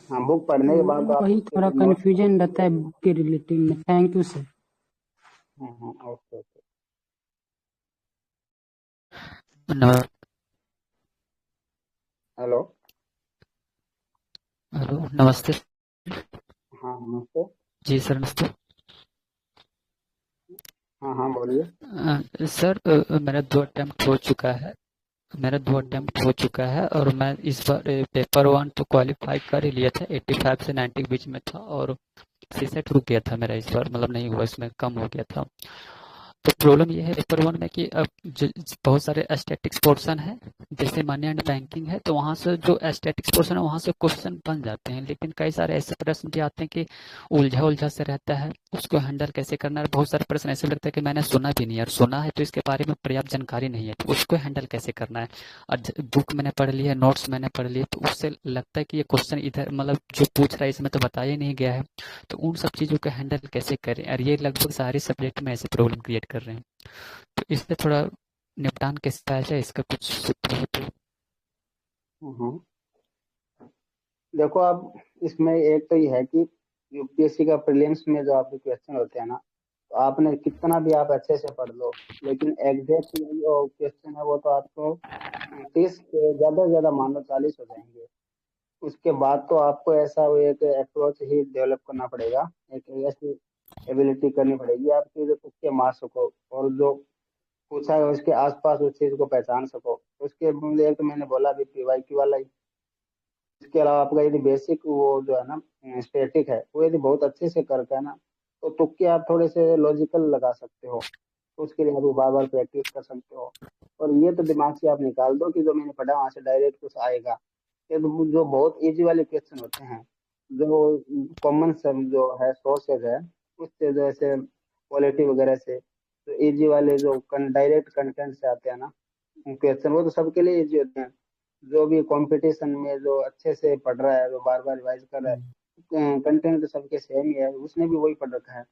हाँ, बुक पढ़ने के बाद तो आप वही उसके थोड़ा नोट्स। कन्फ्यूजन रहता है बुक के रिलेटिव में। Thank you sir. Okay okay. नम- हेलो। हेलो, नमस्ते। हाँ, नमस्ते। जी सर, नमस्ते। हाँ हाँ, बोलिए। सर, मेरा दो अटेम्प्ट हो चुका है और मैं इस बार पेपर 1 तो क्वालिफाई कर ही लिया था, 85 से 90 के बीच में था, और सीसेट रुक गया था मेरा इस बार, मतलब नहीं हुआ, इसमें कम हो गया था। तो प्रॉब्लम ये है पेपर वन में कि अब बहुत सारे स्टैटिक्स पोर्शन है, जैसे मनी एंड बैंकिंग है, तो वहाँ से जो स्टैटिक्स पोर्शन है वहाँ से क्वेश्चन बन जाते हैं, लेकिन कई सारे ऐसे प्रश्न भी आते हैं कि उलझा उलझा से रहता है, उसको हैंडल कैसे करना है। बहुत सारे प्रश्न ऐसे लगता है कि मैंने सुना भी नहीं है, और सुना है तो इसके बारे में पर्याप्त जानकारी नहीं है, तो उसको हैंडल कैसे करना है। और बुक मैंने पढ़ ली है, नोट्स मैंने पढ़ लिए, तो उससे लगता है कि ये क्वेश्चन इधर मतलब जो पूछ रहा है इसमें तो बताया ही नहीं गया है, तो उन सब चीज़ों को हैंडल कैसे करें। और ये लगभग सारे सब्जेक्ट में ऐसे प्रॉब्लम क्रिएट कर रहे हैं, तो इससे थोड़ा निपटान कैसे पाया जाए, इसका कुछ सूत्र हो तो। हम्म। देखो अब इसमें एक तो ये है कि यूपीएससी का प्रीलिम्स में जो आपके क्वेश्चन होते हैं ना, तो आपने कितना भी आप अच्छे से पढ़ लो, लेकिन एग्जैक्ट जो क्वेश्चन है वो तो आपको 30 से ज्यादा मान लो 40 हो जाएंगे। उसके बाद तो आपको ऐसा वो एक अप्रोच ही डेवलप करना पड़ेगा, एक ऐसी एबिलिटी करनी पड़ेगी आपकी जो तुक्के मार सको और जो पूछा है उसके आसपास उस चीज को पहचान सको। उसके लिए तो मैंने बोला भी पीवाईक्यू वाला ही। इसके अलावा आपका यदि बेसिक वो जो है ना स्टैटिक है वो यदि बहुत अच्छे से करके है ना, तो तुक्के आप थोड़े से लॉजिकल लगा सकते हो। तो उसके लिए आप बार बार प्रैक्टिस कर सकते हो। और ये तो दिमाग से आप निकाल दो कि जो मैंने पढ़ा वहां से डायरेक्ट कुछ आएगा। ये तो जो बहुत इजी वाले क्वेश्चन होते हैं, जो कॉमन सम जो है सोर्सेज है उससे, जैसे पॉलिटी वगैरह से, तो इजी वाले जो डायरेक्ट कंटेंट से आते हैं ना क्वेश्चन, वो तो सबके लिए इजी होते हैं। जो भी कंपटीशन में जो अच्छे से पढ़ रहा है, जो बार बार रिवाइज कर रहा है, कंटेंट तो सबके सेम ही है, उसने भी वही पढ़ रखा है।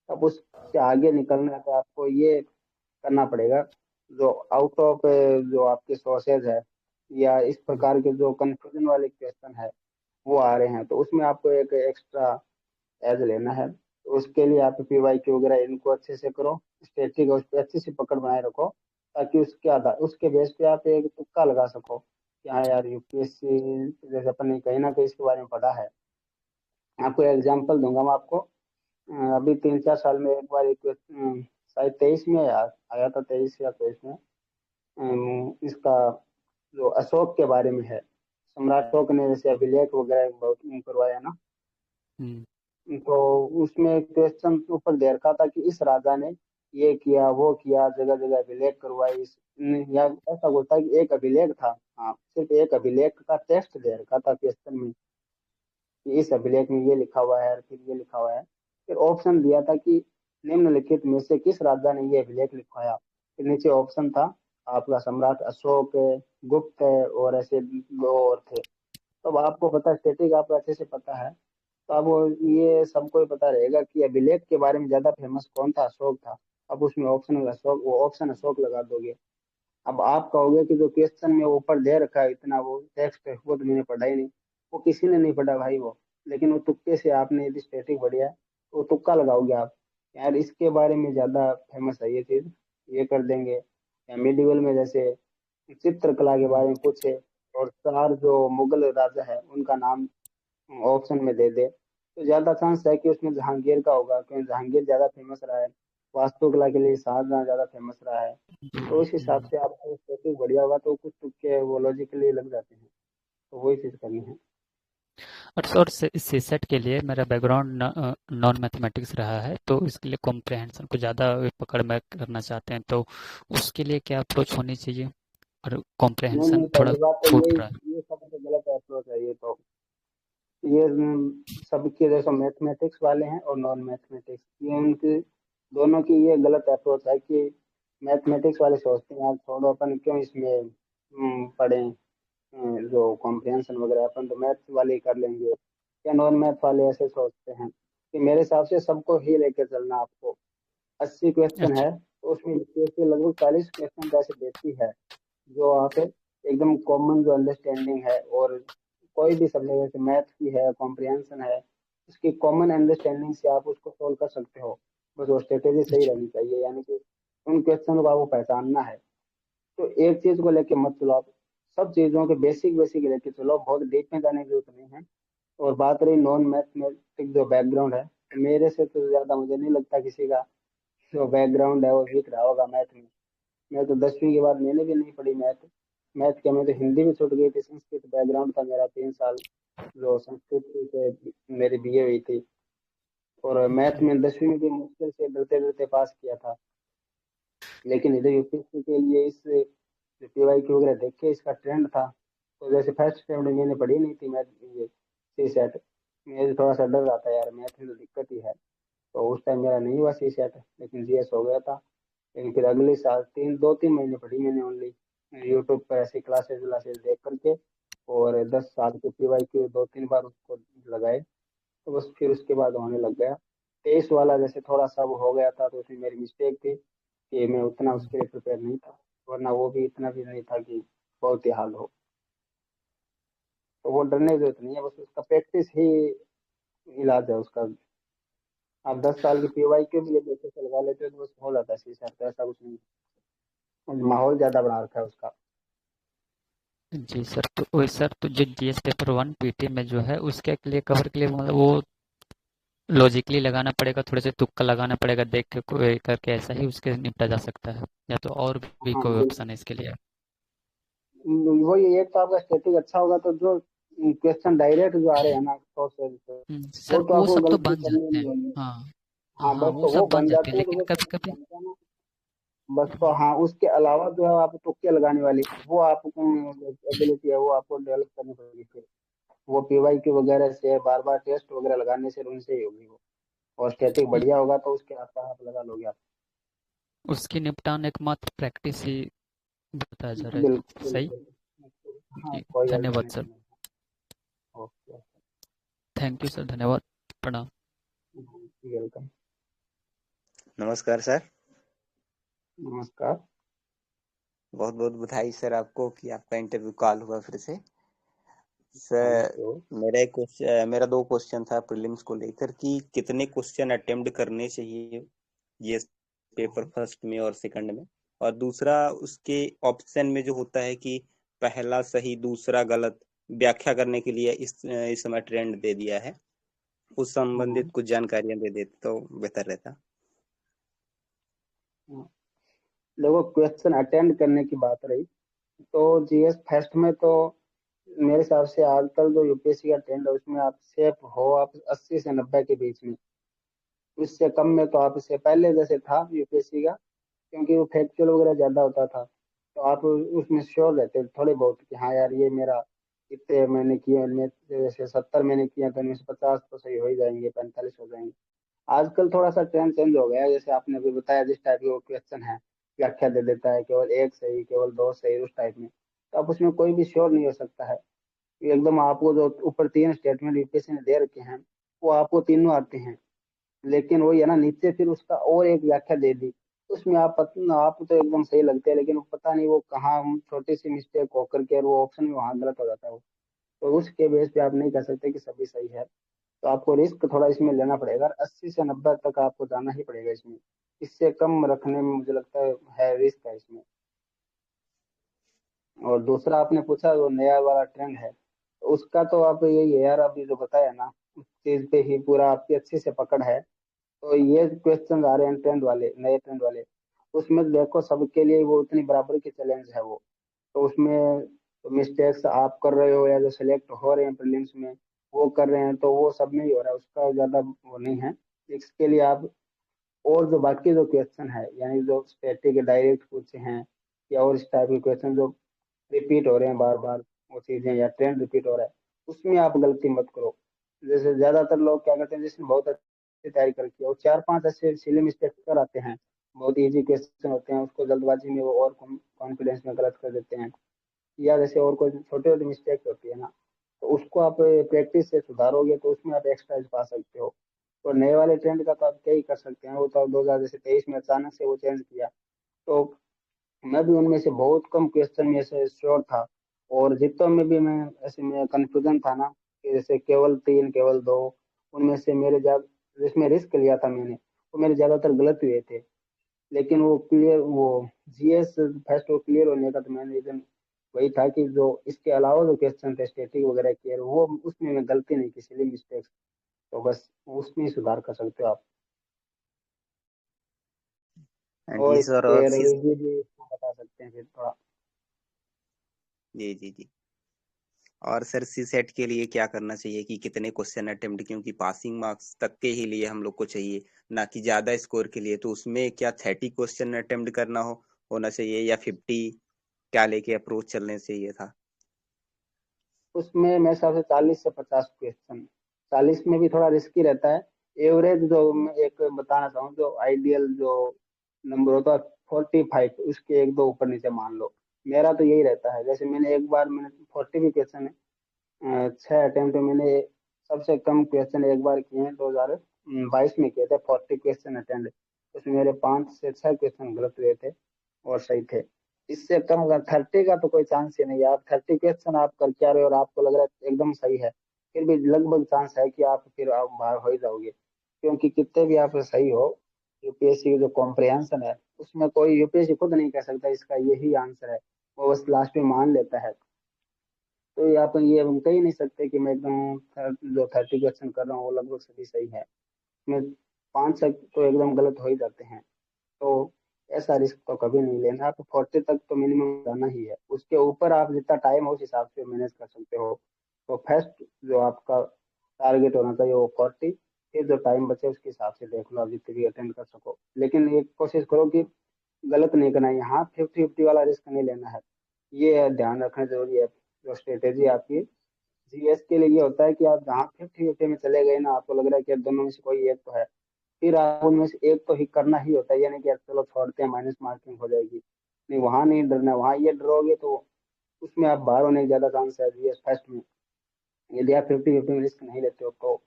अब उससे आगे निकलना है तो आपको ये करना पड़ेगा, जो आउट ऑफ जो आपके सोर्सेज है या इस प्रकार के जो कंफ्यूजन वाले क्वेश्चन है वो आ रहे हैं, तो उसमें आपको एक एक्स्ट्रा एज लेना है। तो उसके लिए आप पीवाईक्यू वगैरह इनको अच्छे से करो, स्टैटिक उस पर अच्छी सी पकड़ बनाए रखो, ताकि उसके आधार उसके बेस पे आप एक तुक्का लगा सको कि हाँ यार यूपीएससी, जैसे अपन ने कहीं ना कहीं इसके बारे में पढ़ा है। आपको एग्जाम्पल दूंगा मैं आपको। अभी 3-4 साल में एक बार एक शायद 23 में आया था, 23 या 23 में। इसका जो अशोक के बारे में है, सम्राट अशोक ने जैसे अभिलेख वगैरह बहुत करवाया ना, हम्म। तो उसमें क्वेश्चन ऊपर दे रखा था कि इस राजा ने ये किया वो किया, जगह जगह अभिलेख करवाए या ऐसा होता है कि एक अभिलेख था। हाँ, सिर्फ एक अभिलेख का टेक्स्ट दे रखा था क्वेश्चन में कि इस अभिलेख में ये लिखा हुआ है, फिर ये लिखा हुआ है। फिर ऑप्शन दिया था कि निम्नलिखित में से किस राजा ने ये अभिलेख लिखवाया। फिर नीचे ऑप्शन था आपका सम्राट अशोक है, गुप्त है, और ऐसे दो और थे। तो अब आपको पता है, स्टैटिक आपको अच्छे से पता है, तो अब ये सबको ही पता रहेगा कि अभिलेख के बारे में ज्यादा फेमस कौन था, अशोक था। अब उसमें ऑप्शन अशोक, वो ऑप्शन अशोक लगा दोगे। अब आप कहोगे कि जो क्वेश्चन में ऊपर दे रखा है इतना वो टेक्स्ट है वो तो मैंने पढ़ा ही नहीं। वो किसी ने नहीं पढ़ा भाई वो, लेकिन वो तुक्के से आपने यदि स्टैटिक बढ़िया है तो वो तुक्का लगाओगे आप, यार इसके बारे में ज्यादा फेमस है ये चीज, ये कर देंगे। या मिडिवल में जैसे चित्रकला के बारे में पूछे और चार जो मुगल राजा है उनका नाम ऑप्शन में दे दे, तो ज्यादा चांस है कि उसमें जहांगीर का होगा, क्योंकि जहांगीर ज्यादा फेमस रहा है। वास्तुकला के लिए शाहजहां ज्यादा फेमस रहा है। तो उस हिसाब से आपको टॉपिक बढ़िया होगा तो कुछ तुक्के वो लॉजिकली लग जाते हैं। तो वही चीज करनी है। और सीसेट के लिए मेरा बैकग्राउंड नॉन मैथमेटिक्स रहा है, तो इसके लिए कॉम्प्रहेंशन को ज़्यादा पकड़ में करना चाहते हैं, तो उसके लिए क्या अप्रोच होनी चाहिए, और नहीं कॉम्प्रहेंशन नहीं, थोड़ा पहली बात तो छूट रहा है। ये सबसे गलत अप्रोच है ये तो। ये सबके जैसे मैथमेटिक्स वाले हैं और नॉन मैथमेटिक्स, ये उनकी दोनों की ये गलत अप्रोच है कि मैथमेटिक्स वाले सोचते हैं यार छोड़ो, अपन क्यों इसमें पढ़ें, जो कॉम्प्रिहेंशन वगैरह अपन तो मैथ्स वाले ही कर लेंगे। या नॉन मैथ वाले ऐसे सोचते हैं कि मेरे हिसाब से सबको ही लेके चलना। आपको 80 क्वेश्चन अच्छा। है तो उसमें यूपीएससी लगभग 40 क्वेश्चन ऐसे देती है जो आप एकदम कॉमन जो अंडरस्टैंडिंग है, और कोई भी सब्जेक्ट जैसे मैथ की है, कॉम्प्रिहेंशन है, उसकी कॉमन अंडरस्टैंडिंग से आप उसको सोल्व कर सकते हो। बस वो स्ट्रेटेजी सही अच्छा। रहनी चाहिए, यानी कि उन क्वेश्चन को आपको पहचानना है। तो एक चीज को लेके मत चलो आप, सब चीजों के बेसिक बेसिक लेके चलो, बहुत डीप में जाने की जरूरत नहीं है। और बात रही नॉन मैथमेटिक जो बैकग्राउंड है, तो मेरे से तो ज्यादा मुझे नहीं लगता किसी का जो बैकग्राउंड है वो वीक रहा होगा मैथ में। मैं तो 10वीं के बाद मैंने भी नहीं पढ़ी मैथ। मैथ क्या, मैं तो हिंदी भी छूट गई थी, संस्कृत बैकग्राउंड था मेरा 3 साल, जो संस्कृत से मेरी बीए हुई थी। और मैथ अच्छा। में 10वीं में भी मुश्किल से डरते डरते पास किया था। लेकिन इधर यूपीएससी के लिए इस जो पीवाईक्यू वगैरह देख के इसका ट्रेंड था, तो जैसे फर्स्ट अटेम्प्ट में मैंने पढ़ी नहीं थी मैथ, ये सी सेट, मुझे थोड़ा सा डर आता है यार, मैथ में तो दिक्कत ही है, तो उस टाइम मेरा नहीं हुआ सी सेट, लेकिन जीएस हो गया था। लेकिन फिर अगले साल 2-3 महीने पढ़ी मैंने ओनली यूट्यूब पर ऐसी क्लासेस व्लासेस देख करके, और 10 साल के पीवाईक्यू 2-3 बार उसको लगाए, तो बस फिर उसके बाद होने लग गया। 23 वाला जैसे थोड़ा सा वो हो गया था, तो उसमें मेरी मिस्टेक थी कि मैं उतना उसके लिए प्रिपेयर नहीं था, वरना वो भी इतना भी नहीं था कि बहुत ही हार्ड हो। तो वो डरने की जरूरत नहीं है, बस उसका प्रैक्टिस ही इलाज है उसका। आप 10 साल की पीवाई के भी जैसे से लगा लेते हो तो बस हो जाता है सी तो ऐसा कुछ नहीं, माहौल ज्यादा बना रखा है उसका। जी सर, तो वही सर, तो जो जीएस पेपर 1 पीटी में जो है उसके लिए कवर के लिए मतलब वो लॉजिकली लगाना पड़ेगा, थोड़े से तुक्का लगाना पड़ेगा, देख के कोई करके ऐसा ही उसके निपटा जा सकता है, या तो और भी हाँ कोई बिल्कुल, ऑप्शन है इसके लिए? वो ये एक तो आपका स्टैटिक अच्छा होगा तो जो क्वेश्चन डायरेक्ट जो आ रहे हैं ना सोर्स से, वो सर तो वो आपको सब तो गलती बन करनी जाते नहीं हैं। होगी। हाँ हाँ हाँ, बस वो तो वो सब बन बन जाते जाते हैं, हैं, तो लेकिन वो कभी सब कभी बनता है ना। बस तो हाँ, उसके अलावा जो है आप तुक्के लगाने वाली वो आपको एबिलिटी है, वो आपको डेवलप करनी पड़ेगी फिर। वो पीवाई के वगैरह से बार बार टेस्ट वगैरह लगाने से उनसे ही होगी वो, और स्टैटिक बढ़िया होगा तो उसके आसपास आप लगा लोगे आप। उसकी निपटान एकमात्र प्रैक्टिस ही बताया जा रहा है। बिल्कुल सही। बिल्कुल। हाँ जी, कोई धन्यवाद सर। अल्टरनेटिव नहीं। ओके। थैंक यू सर, धन्यवाद, प्रणाम। वेलकम। नमस्कार सर। नमस्कार। बहुत बहुत बधाई सर आपको कि आपका इंटरव्यू कॉल हुआ फिर से। Thank sir you. मेरा 2 क्वेश्चन था प्रीलिम्स को लेकर कि कितने क्वेश्चन अटेम्प्ट करने चाहिए ये पेपर फर्स्ट में और सेकंड में, और दूसरा उसके ऑप्शन में जो होता है कि पहला सही दूसरा गलत, व्याख्या करने के लिए इस समय ट्रेंड दे दिया है, उस संबंधित कुछ जानकारियां दे देते तो बेहतर रहता। देखो, क्वेश्चन अटेंड करने की बात रही तो जीएस फर्स्ट में तो मेरे हिसाब से आजकल जो यूपीएससी का ट्रेंड है उसमें आप सेफ हो, आप 80 से 90 के बीच में। उससे कम में तो आप, इससे पहले जैसे था यूपीएससी का, क्योंकि वो फैक्चुअल वगैरह ज्यादा होता था, तो आप उसमें श्योर रहते थे थोड़े बहुत कि हाँ यार ये मेरा इतने मैंने किए, मैं जैसे 70 मैंने किया तो इनमें से 50 तो सही हो ही जाएंगे, 45 हो जाएंगे। आजकल थोड़ा सा ट्रेंड चेंज हो गया है, जैसे आपने अभी बताया जिस टाइप के क्वेश्चन है, व्याख्या दे देता है केवल एक सही केवल दो सही उस टाइप में, तो अब उसमें कोई भी श्योर नहीं हो सकता है। ये एकदम आपको जो ऊपर 3 स्टेटमेंट यूपीएससी ने दे रखे हैं वो आपको तीनों आते हैं, लेकिन वही है ना, नीचे फिर उसका और एक व्याख्या दे दी, उसमें आप तो एकदम सही लगते हैं, लेकिन वो पता नहीं वो कहाँ छोटी सी मिस्टेक होकर के वो ऑप्शन में वहां गलत हो जाता है वो। तो उसके बेस पे आप नहीं कह सकते कि सभी सही है, तो आपको रिस्क थोड़ा इसमें लेना पड़ेगा, 80 से 90 तक आपको जाना ही पड़ेगा इसमें। इससे कम रखने में मुझे लगता है रिस्क है इसमें। और दूसरा आपने पूछा वो नया वाला ट्रेंड है, तो उसका तो आप यही है यार, अभी जो बताया ना उस चीज पे ही पूरा आपकी अच्छे से पकड़ है। तो ये क्वेश्चन आ रहे हैं ट्रेंड वाले, नए ट्रेंड वाले, उसमें देखो सबके लिए वो उतनी बराबर की चैलेंज है वो। तो उसमें मिस्टेक्स आप कर रहे हो या जो सिलेक्ट हो रहे हैं प्रीलिम्स में वो कर रहे हैं, तो वो सब में ही हो रहा है, उसका ज्यादा वो नहीं है। इसके लिए आप और जो बाकी जो क्वेश्चन है, यानी जो स्टैटिक डायरेक्ट पूछे हैं या और इस टाइप के क्वेश्चन जो रिपीट हो रहे हैं बार बार, वो चीजें या ट्रेंड रिपीट हो रहा है, उसमें आप गलती मत करो। जैसे ज्यादातर लोग क्या करते हैं, जिसने बहुत अच्छी तैयारी कर रखी है वो 4-5 ऐसे सिली मिस्टेक कर आते हैं, बहुत इजी क्वेश्चन होते हैं, उसको जल्दबाजी में वो और कॉन्फिडेंस में गलत कर देते हैं, या जैसे और कोई छोटी छोटी मिस्टेक होती है ना, तो उसको आप प्रैक्टिस से सुधारोगे तो उसमें आप एक्स्ट्रा पा सकते हो। और नए वाले ट्रेंड का तो आप क्या ही कर सकते हैं, वो तो 2023 में अचानक से वो चेंज किया, तो मैं भी उनमें से बहुत कम क्वेश्चन में से श्योर था, और जितने में भी मैं ऐसे में कंफ्यूजन था ना, कि जैसे केवल 3 केवल 2, उनमें से मेरे ज्यादा जिसमें रिस्क लिया था मैंने वो मेरे ज्यादातर गलत हुए थे। लेकिन वो क्लियर, वो जीएस फर्स्ट वो क्लियर होने का तो मैंने रीजन वही था कि जो इसके अलावा जो क्वेश्चन थे स्टेटिक वगैरह के, वो उसमें मैं गलती नहीं की, सिली मिस्टेक्स, तो बस उसमें ही सुधार कर सकते हो आप। और जी इस सर, और पे फीस। रवि जी भी इसको बता सकते हैं फिर थोड़ा। जी जी जी। और सर सी सेट के लिए क्या करना चाहिए कि कितने क्वेश्चन अटेम्प्ट, क्योंकि पासिंग मार्क्स तक के ही लिए हम लोग को चाहिए, ना कि ज्यादा स्कोर के लिए। तो उसमें क्या 30 क्वेश्चन अटेम्प्ट करना होना चाहिए या 50, क्या लेके अप्रोच चलने चाहिए था? उसमें मेरे हिसाब से 40 से 50 क्वेश्चन। 40 में भी थोड़ा रिस्की रहता है। एवरेज जो मैं एक बताना चाहूँ, जो आइडियल जो नंबर होता है 45, उसके एक दो ऊपर नीचे मान लो। मेरा तो यही रहता है। जैसे मैंने 40 भी क्वेश्चन है, 6 अटेम्प्ट में मैंने सबसे कम क्वेश्चन एक बार किए हैं 2022 में किए थे, 40 क्वेश्चन अटेंड। उसमें मेरे 5 से 6 क्वेश्चन गलत हुए थे और सही थे। इससे कम अगर 30 का तो कोई चांस ही नहीं है। आप 30 क्वेश्चन आप करके आ रहे हो और आपको लग रहा है एकदम सही है, फिर भी लगभग चांस है कि आप बाहर हो ही जाओगे। क्योंकि कितने भी आप सही हो, यूपीएससी की जो कॉम्प्रिहेंशन है उसमें कोई यूपीएससी खुद नहीं कह सकता इसका यही आंसर है, वो बस लास्ट में मान लेता है। तो या तो ये हम कह ही नहीं सकते कि मैं एकदम जो 30 क्वेश्चन कर रहा हूँ वो लगभग सभी सही है। इसमें 5 तक तो एकदम गलत हो ही जाते हैं। तो ऐसा रिस्क तो कभी नहीं लेना। आप 40 तक तो मिनिमम जाना ही है। उसके ऊपर आप जितना टाइम हो उस हिसाब से मैनेज कर सकते हो। तो फर्स्ट जो आपका टारगेट होना चाहिए वो 40, फिर जो टाइम बचे उसके हिसाब से देख लो आप जितने भी अटेंड कर सको। लेकिन एक कोशिश करो कि गलत नहीं करना है। यहाँ 50-50 वाला रिस्क नहीं लेना है, ये ध्यान रखना जरूरी है। जो स्ट्रेटेजी आपकी जीएस के लिए ये होता है कि आप जहाँ 50-50 में चले गए ना, आपको लग रहा है कि दोनों में से कोई एक तो है, फिर आप उनमें से एक तो ही करना ही होता है। यानी कि यार चलो छोड़ते हैं, माइनस मार्किंग हो जाएगी। नहीं, वहां नहीं डरना। वहां ये डरोगे तो उसमें आप बाहर होने की ज्यादा चांस है जीएस फर्स्ट में, यदि आप 50-50 में रिस्क नहीं लेते हो तो।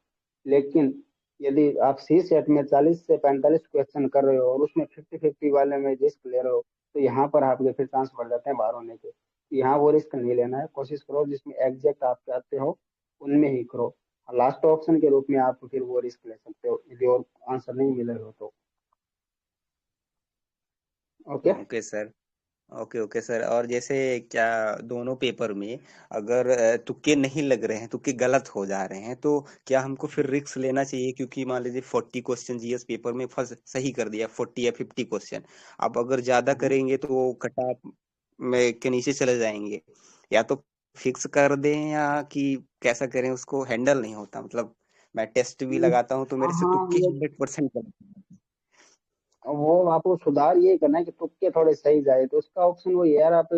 लेकिन यदि आप सी सेट में 40 से 45 क्वेश्चन कर रहे हो और उसमें 50-50 वाले में रिस्क ले रहे हो, तो यहाँ पर आपके फिर चांस बढ़ जाते हैं बाहर होने के। यहाँ वो रिस्क नहीं लेना है। कोशिश करो जिसमें एग्जैक्ट आप चाहते हो उनमें ही करो। लास्ट ऑप्शन के रूप में आप फिर वो रिस्क ले सकते हो यदि और आंसर नहीं मिल रहे हो तो। Okay. Okay sir. Okay sir. और जैसे क्या दोनों पेपर में अगर तुक्के नहीं लग रहे हैं, तुक्के गलत हो जा रहे हैं, तो क्या हमको फिर रिस्क लेना चाहिए? क्योंकि मान लीजिए 40 क्वेश्चन जीएस पेपर में फर्स्ट सही कर दिया, 40 या 50 क्वेश्चन, अब अगर ज्यादा करेंगे तो वो कट ऑफ में के नीचे चले जाएंगे। या तो फिक्स कर दें या कि कैसा करें, उसको हैंडल नहीं होता। मतलब मैं टेस्ट भी लगाता हूँ तो मेरे से हाँ, तुक्के 100% वो आपको सुधार ये करना है कि तुक्के थोड़े सही जाए। तो उसका ऑप्शन वो यार, आप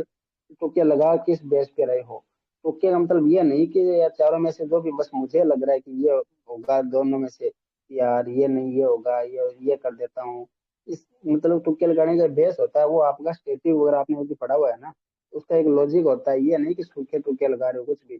तुक्के लगा किस बेस पे रहे हो। तुक्के का मतलब ये नहीं कि यार चारों में से जो भी बस मुझे लग रहा है कि ये होगा दोनों में से, यार ये नहीं ये होगा, ये कर देता हूँ। इस मतलब तुक्के लगाने का बेस होता है वो आपका स्टेटिक वगैरह आपने यदि पढ़ा हुआ है ना, उसका एक लॉजिक होता है। ये नहीं कि सूखे तुक्के लगा रहे हो कुछ भी।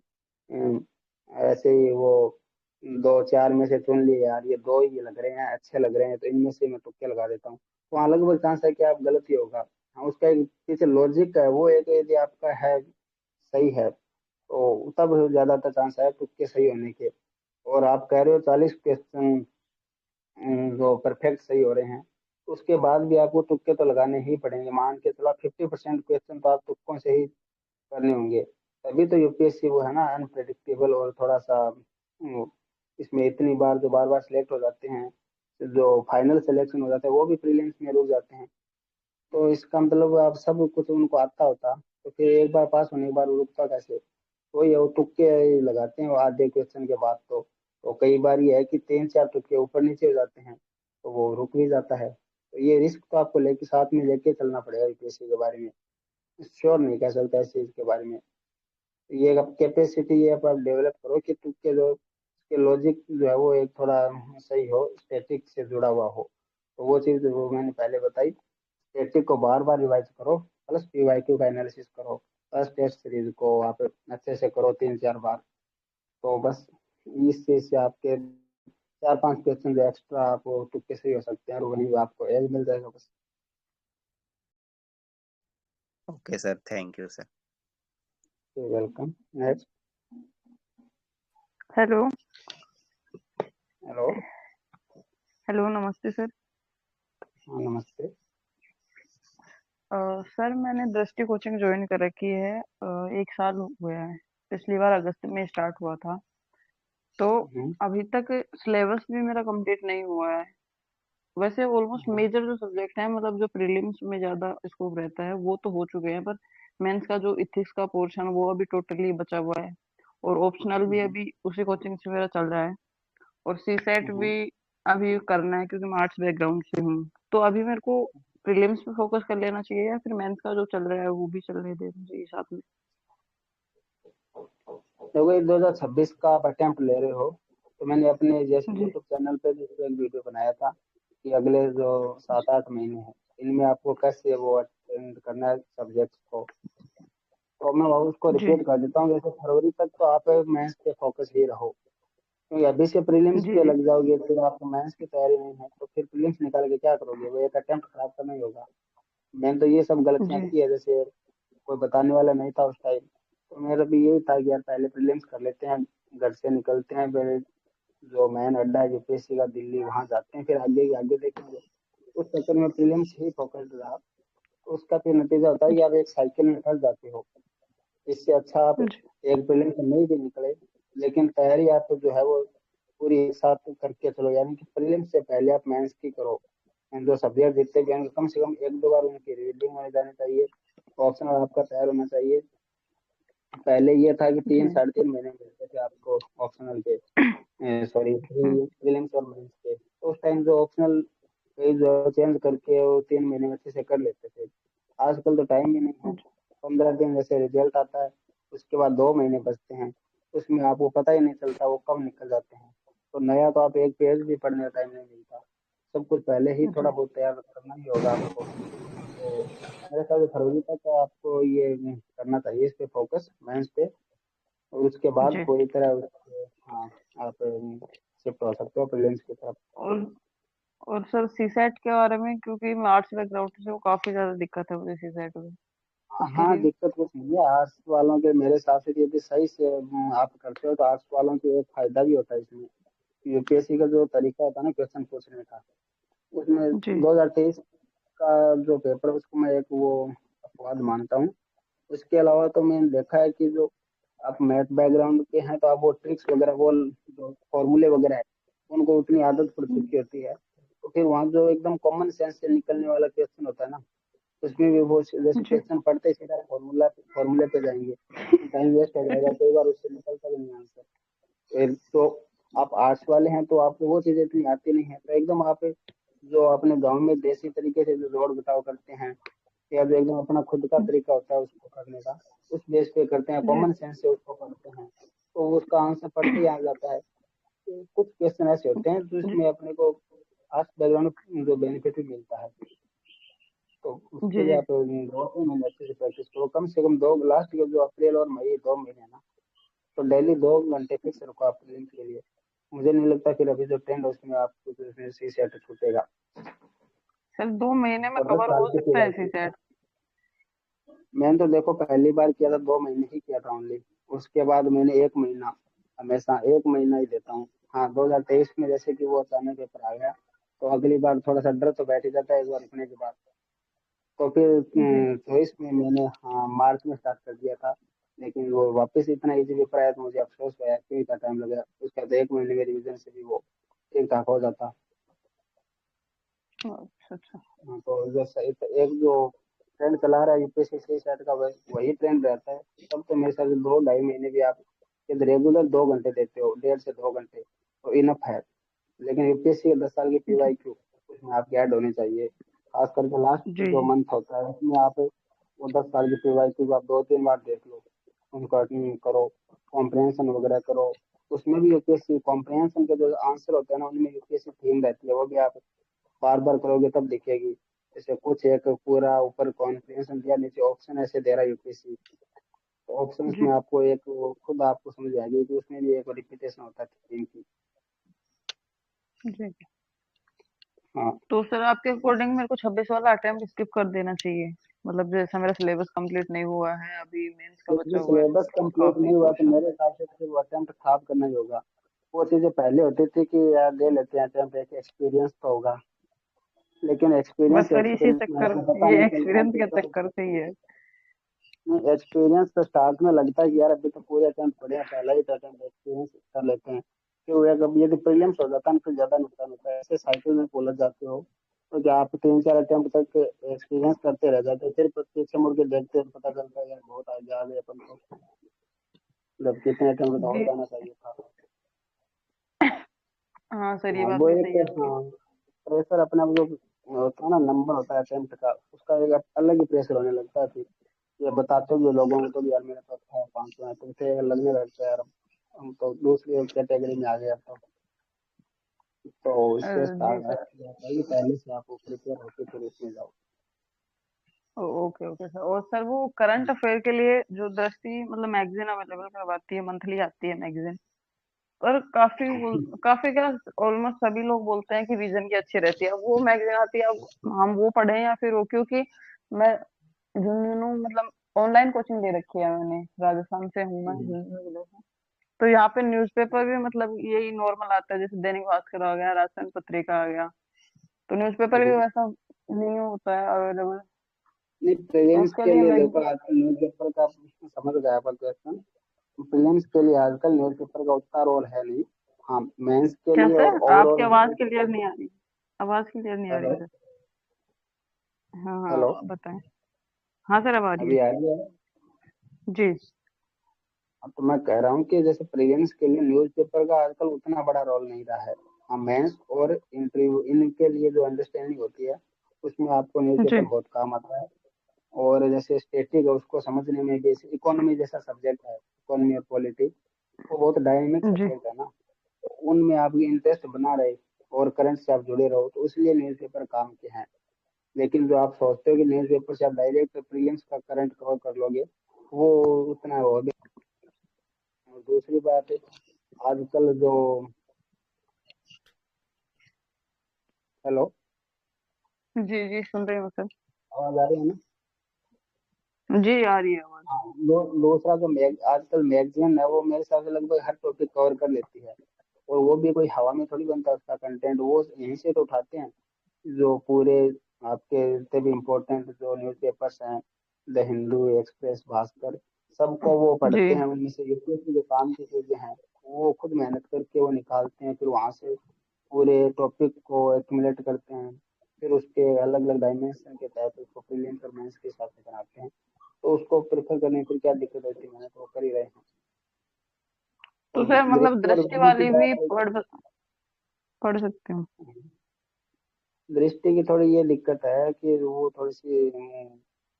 ऐसे ही वो दो चार में से चुन लिए, यार ये दो ही लग रहे हैं अच्छे लग रहे हैं तो इनमें से मैं तुक्के लगा देता हूँ, तो वहाँ लगभग चांस है कि आप गलत ही होगा। हाँ, उसका एक पीछे लॉजिक है वो एक, यदि आपका है सही है तो तब ज्यादातर चांस है तुक्के सही होने के। और आप कह रहे हो 40 क्वेश्चन जो परफेक्ट सही हो रहे हैं, तो उसके बाद भी आपको तुक्के तो लगाने ही पड़ेंगे। मान के चलो 50% क्वेश्चन तो आप तुक्कों से ही करने होंगे। तभी तो यूपीएससी वो है ना अनप्रेडिक्टेबल, और थोड़ा सा इसमें इतनी बार जो बार बार सिलेक्ट हो जाते हैं, जो फाइनल सिलेक्शन हो जाता है वो भी प्रीलिम्स में रुक जाते हैं। तो इसका मतलब आप सब कुछ उनको आता होता तो फिर एक बार पास होने के बाद वो रुकता कैसे। तो ये वो तुक्के लगाते हैं वो आधे क्वेश्चन के बाद। तो कई बार ये है कि 3-4 तुक्के ऊपर नीचे हो जाते हैं तो वो रुक भी जाता है। तो ये रिस्क तो आपको लेके साथ में लेके चलना पड़ेगा यूपीएससी के बारे में। श्योर नहीं कह सकता इस चीज के बारे में। ये कैपेसिटी ये आप डेवलप करो कि तुक्के जो उसके लॉजिक जो है वो एक थोड़ा सही हो, स्टैटिक से जुड़ा हुआ हो। तो वो चीज वो मैंने पहले बताई। स्टैटिक को बार बार रिवाइज करो, प्लस पीवाईक्यू का एनालिसिस करो, प्लस टेस्ट सीरीज को आप अच्छे से करो 3-4 बार। तो बस इस चीज से आपके 4-5 क्वेश्चन जो एक्स्ट्रा आपको तुक्के से ही हो सकते हैं और वहीं आपको एज मिल जाएगा बस। Okay sir, thank you sir. Welcome. Next. Hello. Hello. Hello, नमस्ते सर। हाँ, नमस्ते। सर मैंने दृष्टि कोचिंग ज्वाइन कर रखी है। 1 साल हुआ है। पिछली बार अगस्त में स्टार्ट हुआ था। तो हम्म, अभी तक सिलेबस भी मेरा कंप्लीट नहीं हुआ है। वैसे ऑलमोस्ट हाँ, मेजर जो सब्जेक्ट है, मतलब जो प्रीलिम्स में ज्यादा स्कोप रहता है, वो तो हो चुके हैं। पर मेंस का जो इथिक्स का पोर्शन वो अभी टोटली बचा हुआ है। और ऑप्शनल भी अभी उसी कोचिंग से मेरा चल रहा है, और सी सेट भी अभी करना है क्योंकि मैं आर्ट्स बैकग्राउंड से हूँ। तो अभी मेरे को प्रीलिम्स पे फोकस कर लेना चाहिए या फिर मेंस का जो चल रहा है वो भी चलने देना चाहिए साथ में? देखो ये 2026 का आप अटेम्प्ट ले रहे हो, तो मैंने अपने जैसे जी यूट्यूब चैनल पे भी इस पे एक वीडियो बनाया था कि अगले जो 7-8 महीने हैं इनमें आपको कैसे वो अटेंड करना है सब्जेक्ट्स को। तो मैं उसको जी रिपीट कर देता हूँ। जैसे फरवरी तक तो आप मेंस पे फोकस ही रहो, क्योंकि अभी से प्रीलिम्स जी पे जी लग जाओगे फिर आपको मेंस की तैयारी नहीं है तो फिर प्रीलिम्स निकाल के क्या करोगे, वो एक अटेम्प्ट खराब करना ही होगा। मैंने तो ये सब गलतियां जी की है, जैसे कोई बताने वाला नहीं था उस टाइम, तो मेरा भी यही था कि यार पहले प्रीलिम्स कर लेते हैं, घर से निकलते हैं, फिर जो मेन अड्डा है यूपीएससी का दिल्ली वहां जाते हैं, फिर आगे देखेंगे। उस चक्कर में प्रीलिम्स ही फोकस्ड रहा, तो उसका फिर नतीजा होता है कि आप एक साइकिल में फंस जाते हो। इससे अच्छा आप जी एक प्रीलिम्स नहीं भी निकले, लेकिन तैयारी आप जो है वो पूरी एक साथ करके चलो, यानी कि प्रीलिम्स से पहले आप मेंस की करो। जो सब्जेक्ट जितने भी होंगे कम से कम 1-2 बार उनकी रीडिंग होने जानी चाहिए, ऑप्शनल आपका तैयार होना चाहिए। पहले ये था कि जी 3-3.5 महीने मिलते थे आपको ऑप्शनल के, सॉरी प्रीलिम्स और मेंस के, तो उस टाइम जो ऑप्शनल पेज चेंज करके वो 3 महीने में अच्छे से कर लेते थे। आजकल तो टाइम ही नहीं है। 15 दिन जैसे रिजल्ट आता है, उसके बाद 2 महीने बचते हैं, उसमें आपको पता ही नहीं चलता वो कब निकल जाते हैं। तो नया तो आप एक पेज भी पढ़ने का टाइम नहीं मिलता, सब कुछ पहले ही थोड़ा जी बहुत तैयार करना ही होगा आपको। तो मेरे ख्याल से फरवरी तक आपको ये करना चाहिए, इस पे फोकस मेंस पे, और उसके बाद जी पूरी तरह हाँ आप शिफ्ट हो सकते हो प्रीलिम्स की तरफ। और और सर सीसेट के बारे में, क्योंकि मैं आर्ट्स बैकग्राउंड से हूँ, काफी ज्यादा दिक्कत है मुझे सीसेट में, उसके हाँ लिए। दिक्कत कुछ नहीं है आर्ट्स वालों के, मेरे हिसाब से यदि सही से आप करते हो तो आर्ट्स वालों को एक फायदा भी होता है इसमें। यूपीएससी का जो तरीका होता है ना क्वेश्चन पूछने का, उसमें जी 2023 का जो पेपर है उसको मैं एक वो अपवाद मानता हूँ। उसके अलावा तो मैंने देखा है कि जो आप मैथ बैकग्राउंड के हैं तो आप वो ट्रिक्स वगैरह वो जो फॉर्मूले वगैरह है उनको उतनी आदत पड़ चुकी होती है, तो फिर वहाँ जो एकदम कॉमन सेंस से निकलने वाला क्वेश्चन होता है ना, उसमें भी वो जैसे जी क्वेश्चन पढ़ते ही सीधा फॉर्मूले पे जाएंगे, टाइम वेस्ट हो जाएगा, कई बार उससे निकलता भी नहीं आंसर। फिर तो आप आर्ट्स वाले हैं तो आपको वो चीजें इतनी आती नहीं है, तो एकदम आप जो अपने गांव में देसी तरीके से जो जोड़ घटाव करते हैं या जो एकदम अपना खुद का तरीका होता है उसको करने का, उस बेस पे करते हैं, जी कॉमन सेंस से उसको पढ़ते हैं, तो उसका आंसर पढ़ते ही आ जाता है। तो कुछ क्वेश्चन ऐसे होते हैं जी जिसमें अपने को आर्ट्स बैकग्राउंड जो बेनिफिट भी मिलता है, तो उसके जी लिए जी आप 2-3 महीने अच्छे से प्रैक्टिस करो, कम से कम दो लास्ट के जो अप्रैल और मई 2 महीने है ना, तो डेली 2 घंटे फिक्स रखो आप प्रीलिम्स के लिए। मुझे नहीं लगता फिर अभी जो ट्रेंड है उसमें आपको तो इसमें सी सेट छूटेगा। सर 2 महीने में और 10 कवर साल हो की सकता है पीवाईक्यू, सीसेट? मैंने तो देखो पहली बार किया था 2 महीने ही किया था ओनली, उसके बाद मैंने 1 महीना, हमेशा 1 महीना ही देता हूँ। हाँ 2023 में जैसे कि वो अचानक पेपर आ गया, तो अगली बार थोड़ा सा डर तो बैठ ही जाता है एक बार रुकने के बाद। तो फिर जी 24 में मैंने हाँ मार्च में स्टार्ट कर दिया था, लेकिन वो वापस इतना इजी पेपर आया तो मुझे अफसोस हुआ क्यों इतना टाइम लगा, उसके बाद 1 महीने में रिविजन से भी वो ठीक ठाक हो जाता। अच्छा अच्छा हाँ, तो जो सही एक जो ट्रेंड चला रहा है यूपीएससी सी सेट का वही ट्रेंड रहता है। तब तो मेरे साथ 2-2.5 महीने भी आप यदि रेगुलर 2 घंटे देते हो, 1.5 से 2 घंटे, तो इनफ है। लेकिन यूपीएससी के 10 साल की जी पीवाईक्यू उसमें आपकी ऐड होनी चाहिए, खास करके लास्ट जी जो जी मंथ होता है उसमें आप वो 10 साल की पीवाईक्यू को आप 2-3 बार देख लो, उनको करो, कॉम्प्रहेंशन वगैरह करो। उसमें भी यूपीएससी कॉम्प्रहेंशन के जो आंसर होते हैं ना उनमें यूपीएससी थीम रहती है, वो भी आप बार बार करोगे तब दिखेगी। जैसे कुछ एक पूरा ऊपर कॉम्प्रहेंशन दिया, नीचे ऑप्शन ऐसे दे रहा है यूपीएससी, तो ऑप्शंस जी में आपको एक वो खुद आपको समझ आएगी कि उसमें भी एक रिपीटेशन होता है थीम की। जी हाँ तो सर आपके अकॉर्डिंग मेरे को 26 वाला अटेम्प्ट स्किप कर देना चाहिए? मतलब जैसा मेरा सिलेबस कंप्लीट नहीं हुआ है, अभी मेंस का यदि बचा हुआ है सिलेबस कंप्लीट काफी नहीं हुआ तो पोर्शन। मेरे हिसाब से फिर वो अटेम्प्ट खराब करना ही होगा। वो चीजें पहले होती थी कि यार दे लेते हैं अटेम्प्ट, एक एक्सपीरियंस तो होगा, लेकिन बस एक्सपीरियंस सर इसी एक्सपीरियंस में चक्कर, आपको पता ये नहीं चलता एक्सपीरियंस कि के कब। चक्कर से ही है। एक्सपीरियंस तो स्टार्ट में लगता है कि यार अभी तो पूरे अटेम्प्ट पढ़े हैं, पहला ही अटेम्प्ट एक्सपीरियंस कर लेते हैं, फिर वो अगर यदि प्रीलिम्स हो जाता है ना फिर ज्यादा नुकसान होता है, ऐसे साइकिल में उलझ जाते हो। तो क्या आप 3-4 अटेम्प्ट तक एक्सपीरियंस करते रह जाते हो, फिर पीछे मुड़ के देखते हैं पता चलता है यार बहुत आगे आ गए अपन तो। मतलब कितने अटेम्प्ट का हो जी जाना चाहिए था। हाँ सर, ये हाँ बात वो भी एक सही है आपकी। हाँ प्रेशर अपना जो होता है ना, नंबर होता है अटेम्प्ट का, उसका एक अलग ही प्रेशर होने लगता है। फिर ये बताते हुए लोगों को तो भी यार मेरे पास है 500 है, तुमसे लगने लगता है यार हम तो दूसरी कैटेगरी में आ गए अब तो इससे जी स्टार्ट सर। पहले से आप प्रिपेयर होके फिर इसमें जाओ। Okay okay sir. और सर वो करंट अफेयर के लिए जो दृष्टि मतलब मैगजीन अवेलेबल करवाती है, मंथली आती है मैगजीन, और काफी क्या, ऑलमोस्ट सभी लोग बोलते हैं कि विजन की अच्छी रहती है। वो मैगजीन आती है, अब हम वो पढ़े या फिर वो, क्योंकि मैं झुंझुनू मतलब ऑनलाइन कोचिंग ले रखी है मैंने, राजस्थान से हूँ मैं, झुंझुनू जिले से। तो यहाँ पे न्यूज़पेपर भी मतलब यही नॉर्मल आता है, जैसे दैनिक भास्कर आ गया, राजस्थान पत्रिका आ गया, तो न्यूज़पेपर भी वैसा नहीं होता है अवेलेबल। नहीं तो प्रीलिम्स उसके के लिए लिए मैं देखो आजकल न्यूज़पेपर का समझ गया पर क्वेश्चन, प्रीलिम्स के लिए आजकल न्यूज़पेपर का उतना रोल है नहीं। हाँ मेंस के क्या लिए और सर, आपकी ओवरऑल। आवाज क्लियर नहीं आ रही, आवाज क्लियर नहीं आ रही हेलो है सर। हाँ हेलो हाँ बताएं। हाँ सर, अब आ रही है। अभी आ रही है। जी। हाँ, तो मैं कह रहा हूँ कि जैसे प्रीलिम्स के लिए न्यूज़पेपर का आजकल उतना बड़ा रोल नहीं रहा है। हाँ मेंस और इंटरव्यू इनके लिए जो अंडरस्टैंडिंग होती है उसमें आपको जी न्यूज़पेपर बहुत काम आता है। और जैसे स्टैटिक है उसको समझने में भी, इकोनॉमी जैसा सब्जेक्ट है, इकोनॉमी और पॉलिटिक्स, वो बहुत डायनेमिक जी। सब्जेक्ट है ना, तो उनमें आपकी इंटरेस्ट बना रहे और करंट से आप जुड़े रहो तो इसलिए न्यूज़पेपर काम के हैं। लेकिन जो आप सोचते हो कि न्यूज़पेपर से आप डायरेक्ट प्रीलिम्स का करंट कवर कर लोगे, वो उतना हो भी। और दूसरी बात है, आजकल जो हेलो जी जी, सुन रही हूँ सर। आवाज आ रही है ना। जी आ रही है आवाज। हाँ दूसरा जो आजकल मैगजीन है वो मेरे हिसाब से लगभग हर टॉपिक कवर कर लेती है। और वो भी कोई हवा में थोड़ी बनता है उसका कंटेंट, वो यहीं से तो उठाते हैं। जो पूरे आपके जितने भी इम्पोर्टेंट जो न्यूज़पेपर्स हैं, द हिंदू, एक्सप्रेस, भास्कर, सबको वो जी पढ़ते हैं। उनमें से यूपीएससी जो काम की चीजें हैं वो खुद मेहनत करके वो निकालते हैं, फिर वहां से पूरे टॉपिक को एक्यूमुलेट करते हैं, फिर उसके अलग अलग डायमेंशन के तहत उसको प्रीलिम्स और मेंस के हिसाब से बनाते हैं। तो उसको प्रेफर करने में फिर क्या दिक्कत होती है, मैंने तो वो कर ही रहे हैं। तो और सर मतलब दृष्टि और दृष्टि विजन की वाली भी बात है। पढ़ सकते हो। दृष्टि की थोड़ी ये दिक्कत है कि वो थोड़ी सी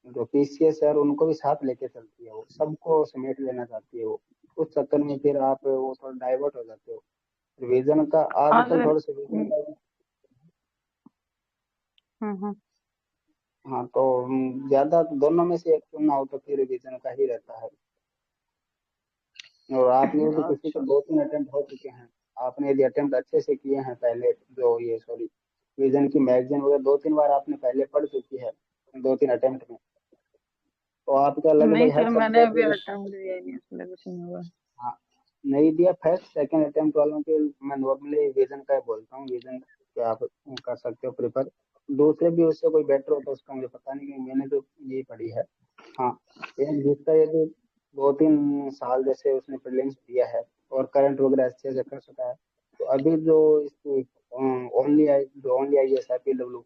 जो पीसीएस है और उनको भी साथ लेके चलती है, वो सबको समेट लेना चाहती है वो। उस चक्कर में फिर आप वो थोड़ा डाइवर्ट हो जाते हो। विजन का हाँ आजकल सर। थोड़ा सा विजन का। हम्म। हाँ तो ज्यादा दोनों में से एक चुनना हो तो फिर विजन का ही रहता है। और आप ये भी किसी के अच्छा। 2-3 अटेम्प्ट हो चुके हैं, आपने यदि अटेम्प्ट अच्छे से किए हैं पहले, जो ये सॉरी विजन की मैगजीन वगैरह 2-3 बार आपने पहले पढ़ चुकी है 2-3 अटेम्प्ट में, तो आपका नहीं लगभग हर सर, मैंने अभी सब्जेक्ट। अटेम्प्ट दिया ही नहीं, इसलिए कुछ नहीं हुआ। हाँ नहीं दिया फर्स्ट सेकंड अटेम्प्ट वालों के, मैं नॉर्मली विजन का ही बोलता हूँ, विजन पे आप कर सकते हो प्रिफर। दूसरे भी उससे कोई बेटर हो तो उसका मुझे पता नहीं, कि मैंने तो यही पढ़ी है। हाँ एक जिसका यदि 2-3 साल जैसे उसने प्रीलिम्स दिया है और करंट वगैरह अच्छे से कर सका है, तो अभी जो इसकी ओनली आई एस है पीडब्ल्यू,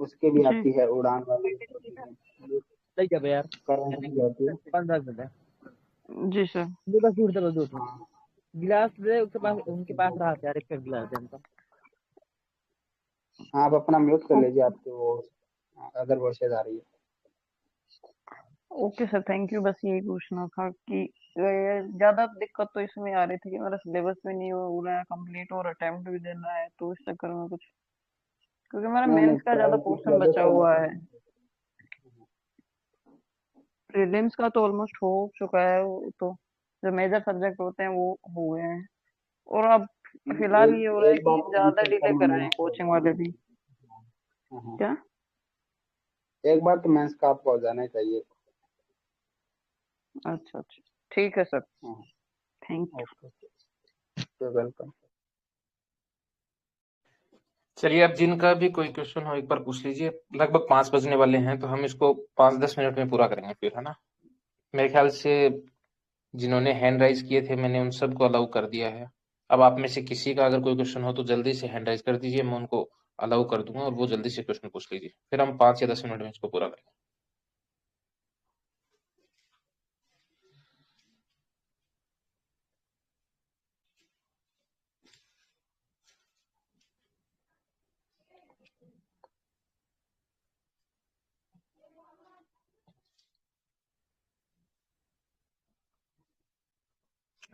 उसके भी जी। आती है उड़ान वाली जो सही कह रहे यार। करंट की होती है। 15 मिनट है। जी सर। दो बस दूर दे, बस दूर हाँ गिलास दे उसके पास, हाँ उनके पास रहा था यार, एक गिलास दे उनका। हाँ, आप अपना म्यूट कर लीजिए, आपके वो अदर वॉइसेज आ रही है। Okay sir, thank you. बस यही पूछना था कि ज्यादा दिक्कत तो इसमें आ रही थी कि मेरा सिलेबस भी नहीं हो रहा है कंप्लीट और अटेम्प्ट भी देना है, तो इस चक्कर में कुछ, क्योंकि मेरा नहीं नहीं मेंस का ज्यादा प्रायोरिटी पोर्शन सिलेबस बचा पर हुआ मत। है। प्रीलिम्स का तो ऑलमोस्ट हो चुका है, वो तो जो मेजर सब्जेक्ट होते हैं वो हो गए हैं। और अब फिलहाल ये हो एक रहा है एक बार कि तो ज्यादा मेंस डिले करना कर रहे मेंस हैं को। कोचिंग वाले भी। हाँ, हाँ। क्या? एक बार तो मेंस का आपको हो जाना ही चाहिए। अच्छा अच्छा, ठीक है सर। हाँ थैंक ओके, वेलकम। चलिए, अब जिनका भी कोई क्वेश्चन हो एक बार पूछ लीजिए। लगभग 5 बजने वाले हैं, तो हम इसको 5-10 मिनट में पूरा करेंगे फिर, है ना? मेरे ख्याल से जिन्होंने हैंड राइज किए थे मैंने उन सबको अलाउ कर दिया है। अब आप में से किसी का अगर कोई क्वेश्चन हो तो जल्दी से हैंड राइज कर दीजिए, मैं उनको अलाउ कर दूंगा और वो जल्दी से क्वेश्चन पूछ लीजिए, फिर हम 5 या 10 मिनट में इसको पूरा करेंगे।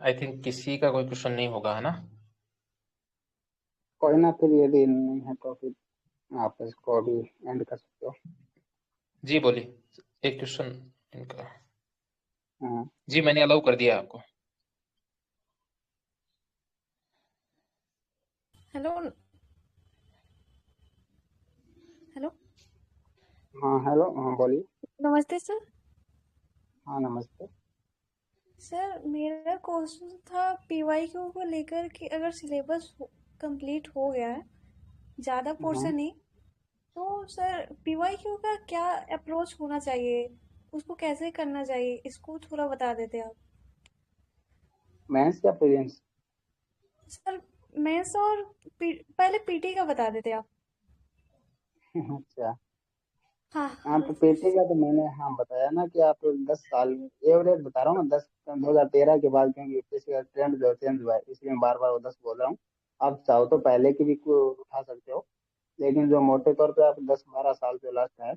आई थिंक किसी का कोई क्वेश्चन नहीं होगा, है ना? कोई ना, फिर यदि नहीं है तो फिर आप इसको अभी एंड कर सकते हो। जी बोलिए, एक क्वेश्चन इनका। हाँ जी मैंने अलाउ कर दिया आपको। हेलो हेलो हाँ हेलो, हाँ बोलिए। नमस्ते सर। हाँ नमस्ते। सर मेरा क्वेश्चन था पीवाईक्यू को लेकर कि अगर सिलेबस कंप्लीट हो गया है, ज़्यादा हाँ पोर्शन नहीं, तो सर पीवाईक्यू का क्या अप्रोच होना चाहिए, उसको कैसे करना चाहिए, इसको थोड़ा बता देते आप। मेंस या प्रीलिम्स? सर मेंस और पहले पीटी का बता देते आप। अच्छा, हाँ हाँ तो पेटे का तो मैंने हाँ बताया ना कि आप 10 साल एवरेज बता रहा हूँ ना, 2013 के बाद, क्योंकि यूपीएससी का ट्रेंड जो चेंज हुआ है इसलिए मैं बार बार वो 10 बोल रहा हूँ। आप चाहो तो पहले की भी उठा सकते हो, लेकिन जो मोटे तौर पे आप 10-12 साल जो लास्ट है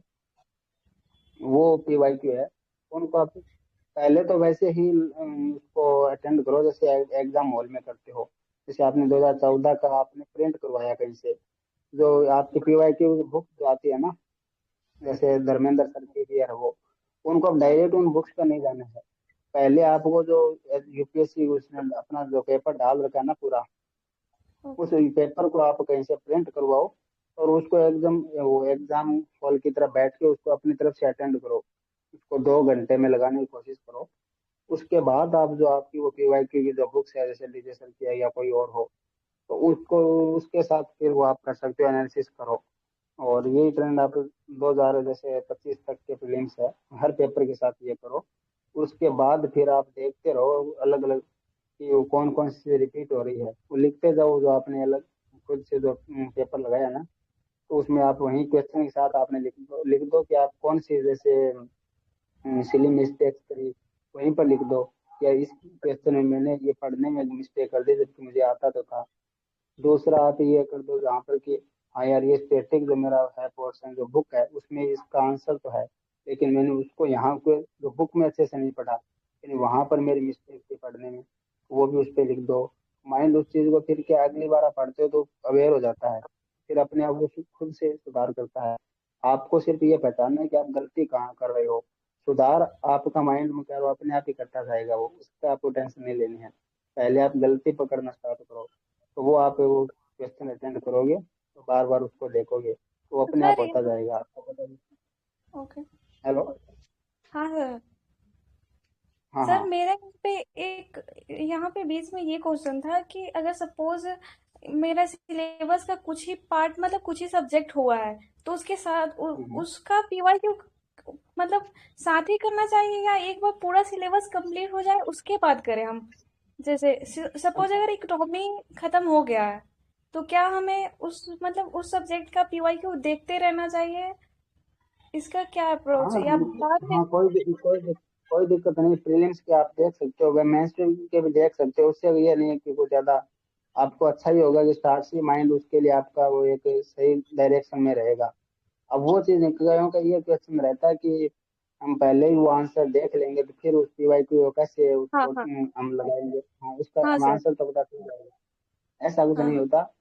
वो पीवाईक्यू है। उनको आप पहले तो वैसे ही उसको अटेंड करो जैसे एग्जाम हॉल में करते हो। जैसे आपने 2014 का आपने प्रिंट करवाया कहीं से, जो आपकी पीवाईक्यू बुक जो आती है ना, जैसे धर्मेंद्र सर की भी है वो, उनको अब हाँ डायरेक्ट उन बुक्स का नहीं जाना है। पहले आपको जो यूपीएससी उसने अपना जो पेपर डाल रखा है ना पूरा, उस ओके पेपर को आप कहीं से प्रिंट करवाओ और उसको एकदम वो एग्जाम हॉल की तरह बैठ के उसको अपनी तरफ से अटेंड करो। उसको 2 घंटे में लगाने की कोशिश करो। उसके बाद आप जो आपकी वो पीवाईक्यू की जो बुक्स है, जैसे डीजे सर की है या कोई और हो, तो उसको उसके साथ फिर वो आप कर सकते हो, एनालिसिस करो। और यही ट्रेंड आप 2000 जैसे 25 तक के प्रीलिम्स है, हर पेपर के साथ ये करो। उसके बाद फिर आप देखते रहो अलग अलग कि वो कौन कौन सी रिपीट हो रही है, वो लिखते जाओ जो आपने अलग खुद से जो पेपर लगाया ना, तो उसमें आप वही क्वेश्चन के साथ आपने लिख दो कि आप कौन सी जैसे सिली मिस्टेक्स करी, वहीं पर लिख दो। या इस क्वेश्चन में मैंने ये पढ़ने में मिस्टेक कर दी जबकि मुझे आता तो था। दूसरा आप ये कर दो जहाँ पर कि हाँ यार, ये स्टैटिक जो मेरा है पोर्शन जो बुक है उसमें इसका आंसर तो है, लेकिन मैंने उसको यहाँ पे जो बुक में अच्छे से नहीं पढ़ा, लेकिन वहां पर मेरी मिस्टेक थी पढ़ने में, वो भी उस पर लिख दो। माइंड उस चीज को फिर क्या अगली बार आप पढ़ते हो तो अवेयर हो जाता है, फिर अपने आप वो खुद से सुधार करता है। आपको सिर्फ ये पहचानना है कि आप गलती कहाँ कर रहे हो। सुधार आपका माइंड में करो, अपने आप ही करता जाएगा वो, उसका आपको टेंशन नहीं लेनी है। पहले आप गलती पकड़ना स्टार्ट करो, तो वो आप वो क्वेश्चन अटेंड करोगे तो बार बार उसको देखोगे तो वो तो अपने आप सर होता जाएगा, आपको पता नहीं। Okay hello. हाँ सर। हाँ सर हाँ। मेरा यहाँ पे बीच में ये क्वेश्चन था कि अगर सपोज मेरा सिलेबस का कुछ ही पार्ट मतलब कुछ ही सब्जेक्ट हुआ है, तो उसके साथ हम्म। उसका पीवाईक्यू मतलब साथ ही करना चाहिए या एक बार पूरा सिलेबस कंप्लीट हो जाए उसके बाद करें हम। जैसे सपोज अगर इकोनॉमी खत्म हो गया है, तो क्या हमें उस मतलब उस सब्जेक्ट का पीवाईक्यू देखते रहना चाहिए, इसका क्या अप्रोच हाँ है या बाद में। हाँ, कोई दिक्कत नहीं। प्रीलिम्स के आप देख सकते हो, मेंस के भी देख सकते हो, उससे ये नहीं है कि कुछ ज्यादा आपको अच्छा ही होगा कि स्टार्ट से माइंड उसके लिए आपका वो एक सही डायरेक्शन में रहेगा। अब वो चीज कईयों का ये क्वेश्चन रहता है कि हम पहले ही वो आंसर देख लेंगे तो फिर उस पीवाईक्यू को कैसे हाँ उसको हाँ हम लगाएंगे, हाँ उसका हाँ हम सर। आंसर तो पता चल जाएगा। ऐसा कुछ हाँ नहीं हाँ होता।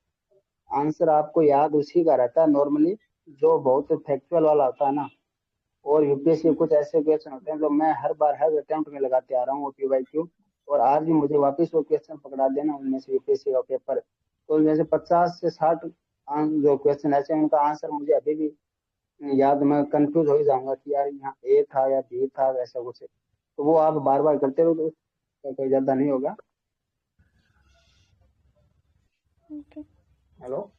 आंसर आपको याद उसी का रहता है नॉर्मली, जो बहुत फैक्चुअल वाला होता है ना। और यूपीएससी के कुछ ऐसे क्वेश्चन होते हैं जो मैं हर बार हर अटेम्प्ट में लगाते आ रहा हूँ वो पीवाईक्यू, और आज भी मुझे वापस वो क्वेश्चन पकड़ा देना उनमें से यूपीएससी का पेपर। तो जैसे 50 से 60 जो क्वेश्चन ऐसे हैं, उनका आंसर मुझे अभी भी याद, मैं कंफ्यूज हो ही जाऊंगा कि यार यहाँ ए था या बी था, वैसा कुछ। तो वो आप बार बार करते रहो तो उसका कोई ज्यादा नहीं होगा। ओके। हेलो।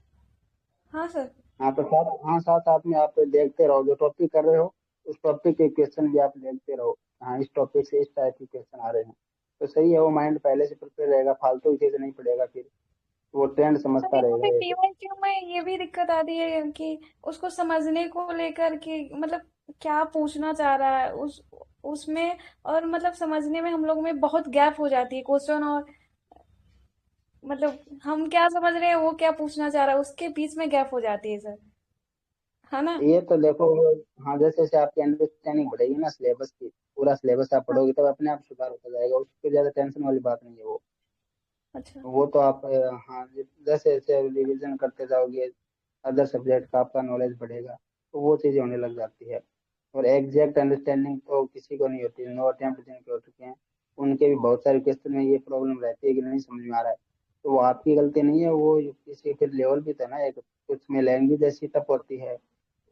हाँ सर। हाँ तो साथ साथ में आप देखते रहो जो टॉपिक कर रहे हो, उस टॉपिक के क्वेश्चन भी आप देखते रहो। हाँ इस टॉपिक से इस टाइप के क्वेश्चन आ रहे हैं, तो सही है, वो माइंड पहले से प्रिपेयर रहेगा, फालतू की चीज नहीं पड़ेगा, फिर वो ट्रेंड सर समझता यहाँ पे रहेगा एक। पीवाईक्यू में ये भी दिक्कत आती है कि उसको समझने को लेकर के मतलब क्या पूछना चाह रहा है उसमें, और मतलब समझने में हम लोग में बहुत गैप हो जाती है क्वेश्चन और मतलब हम क्या समझ रहे हैं वो क्या पूछना चाह रहा है उसके बीच में गैप हो जाती है सर। है ना? ये तो देखो, हाँ जैसे जैसे आपकी अंडरस्टैंडिंग बढ़ेगी ना सिलेबस की, पूरा सिलेबस आप हाँ, पढ़ोगे तब अपने आप सुधार होता जाएगा, उसके ज्यादा टेंशन वाली बात नहीं है वो। अच्छा। वो तो आप हाँ जैसे जैसे रिवीजन करते जाओगे, अदर सब्जेक्ट का आपका नॉलेज बढ़ेगा, तो वो चीजें होने लग जाती है। और एग्जैक्ट अंडरस्टैंडिंग तो किसी को नहीं होती, नो अटेम्प्ट जिनके हो चुके हैं उनके भी बहुत सारे क्वेश्चन में ये प्रॉब्लम रहती है कि नहीं समझ में आ रहा है। तो वो आपकी गलती नहीं है, वो किसी फिर लेवल भी था ना, एक कुछ में लैंग्वेज ऐसी टफ होती है,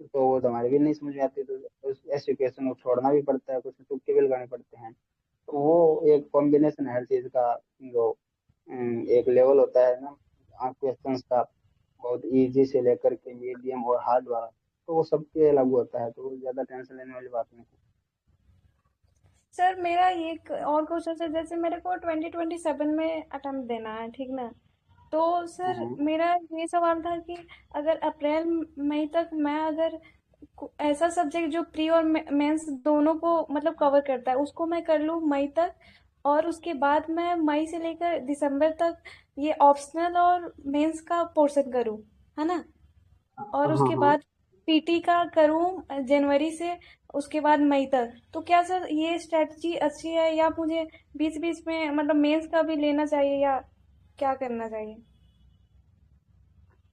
तो वो हमारे भी नहीं समझ में आती, तो ऐसी क्वेश्चन को छोड़ना भी पड़ता है, कुछ तुक्के भी लगाने पड़ते हैं। तो वो एक कॉम्बिनेशन है हर चीज का, जो एक लेवल होता है ना क्वेश्चंस का, बहुत इजी से लेकर के मीडियम और हार्ड वाला, तो वो सबके लागू होता है, तो वो ज्यादा टेंशन लेने वाली बात नहीं सर मेरा ये एक और क्वेश्चन है, जैसे मेरे को 2027 में अटेम्प्ट देना है, ठीक ना? तो है। सर मेरा ये सवाल था कि अगर अप्रैल मई तक मैं अगर ऐसा सब्जेक्ट जो प्री और मेंस दोनों को मतलब कवर करता है उसको मैं कर लूँ मई तक, और उसके बाद मैं मई से लेकर दिसंबर तक ये ऑप्शनल और मेंस का पोर्शन करूँ, है ना? और हाँ उसके हाँ, बाद पीटी का करूँ जनवरी से, उसके बाद मई तक। तो क्या सर ये स्ट्रेटजी अच्छी है, या मुझे बीच बीच में मतलब मेंस का भी लेना चाहिए, या क्या करना चाहिए?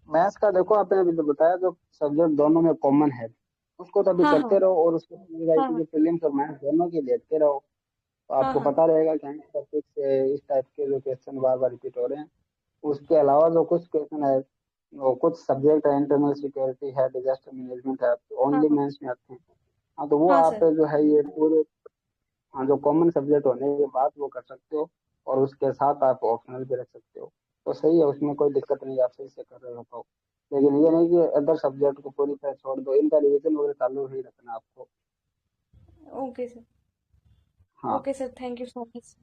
मैथ्स का देखो आपने अभी तो बताया, जो सब्जेक्ट दोनों में कॉमन है उसको तो अभी हाँ करते हाँ रहो, और उसके हाँ की हाँ जो प्रीलिम्स और मेंस दोनों की देखते रहो, तो हाँ आपको हाँ पता रहेगा कि हाँ टॉपिक से इस टाइप के जो क्वेश्चन बार बार रिपीट हो रहे हैं। उसके अलावा जो कुछ क्वेश्चन है, वो कुछ सब्जेक्ट है, इंटरनल सिक्योरिटी है, डिजास्टर मैनेजमेंट है, हाँ ओनली हाँ मेंस में आते हैं। हाँ तो वो हाँ आप सर। जो है ये पूरे, हाँ जो कॉमन सब्जेक्ट होने के बाद वो कर सकते हो, और उसके साथ आप ऑप्शनल भी रख सकते हो, तो सही है, उसमें कोई दिक्कत नहीं, आप सही से कर रहे हो तो। लेकिन ये नहीं कि अदर सब्जेक्ट को पूरी तरह छोड़ दो, इनका रिवीजन वगैरह चालू ही रखना आपको। Okay sir. हाँ, okay sir, thank you so much.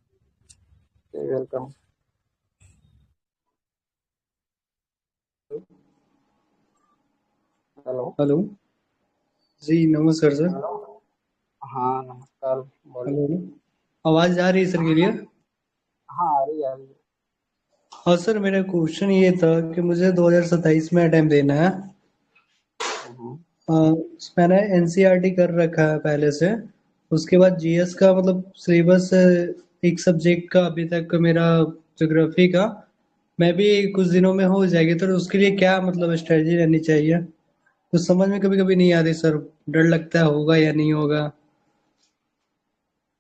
Welcome. Hello. Hello. जी नमस्कार सर। हेलो। हाँ नमस्कार, बोलिए। हेलो। आवाज आ रही है सर हाँ हाँ, क्लियर? हाँ आ रही है, आ रही है। हाँ सर, मेरा क्वेश्चन ये था कि मुझे 2027 में अटेम्प्ट देना है। हम्म। अ, मैंने एनसीईआरटी कर रखा है पहले से। उसके बाद जीएस का मतलब सिलेबस एक सब्जेक्ट का अभी तक मेरा ज्योग्राफी का मैं भी कुछ दिनों में हो जाएगी, तो उसके लिए क्या मतलब स्ट्रेटजी रहनी चाहिए? कुछ समझ में कभी कभी नहीं आती सर, डर लगता है होगा या नहीं होगा।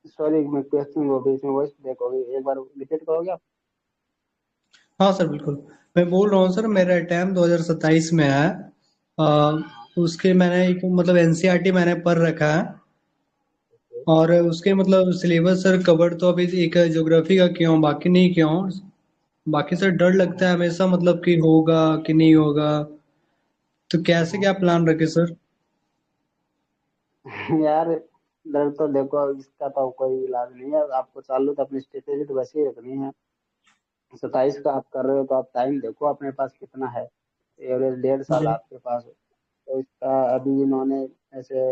सॉरी, मैं क्वेश्चन वो बीच में वॉइस ब्रेक हो गई, एक बार रिपीट करोगे आप? हाँ सर बिल्कुल। मैं बोल रहा हूँ सर, मेरा अटैम्प्ट 2027 में है। उसके मैंने एक मतलब एनसीईआरटी मैंने पढ़ रखा है, और उसके मतलब सिलेबस सर कवर तो अभी एक ज्योग्राफी का किया हूँ, बाकी नहीं किया हूँ। बाकी सर डर लगता है हमेशा, मतलब कि होगा कि नहीं होगा, तो कैसे क्या प्लान रखे सर? यार डर तो देखो, इसका तो कोई इलाज नहीं है, आपको चालू तो अपनी स्ट्रेटेजी तो वैसे ही रखनी है। 27 का आप कर रहे हो तो आप टाइम देखो अपने पास कितना है, एवरेज 1.5 साल जी आपके पास है। तो इसका अभी इन्होंने ऐसे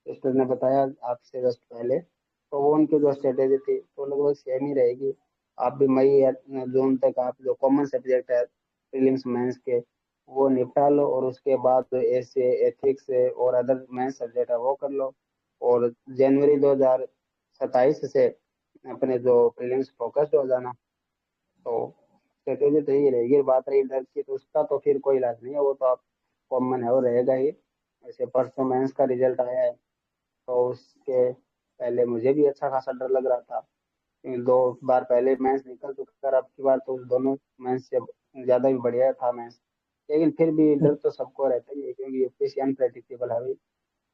सिस्टर ने बताया आपसे जस्ट पहले, तो वो उनकी जो स्ट्रेटेजी थी तो लगभग सेम ही रहेगी। आप भी मई या जून तक आप जो कॉमन सब्जेक्ट है प्रीलिम्स मेंस के वो निपटा लो, और उसके बाद ऐसे एथिक्स और अदर मेंस सब्जेक्ट है वो कर लो, और जनवरी 2027 से अपने जो प्रीलिम्स फोकस्ड हो जाना। तो स्ट्रेटेजी तो यही रहेगी। बात रही डर की, तो उसका तो फिर कोई इलाज नहीं है, वो तो आप कॉमन है, वो रहेगा ही। ऐसे परफॉर्मेंस का रिजल्ट आया है, तो उसके पहले मुझे भी अच्छा खासा डर लग रहा था, क्योंकि 2 बार पहले मैच निकल चुका है, अब की बार तो उस दोनों मैच से ज्यादा भी बढ़िया था मैच। लेकिन फिर भी डर तो सबको रहता ही है, क्योंकि यूपीएससी अनप्रेडिक्टेबल है भाई,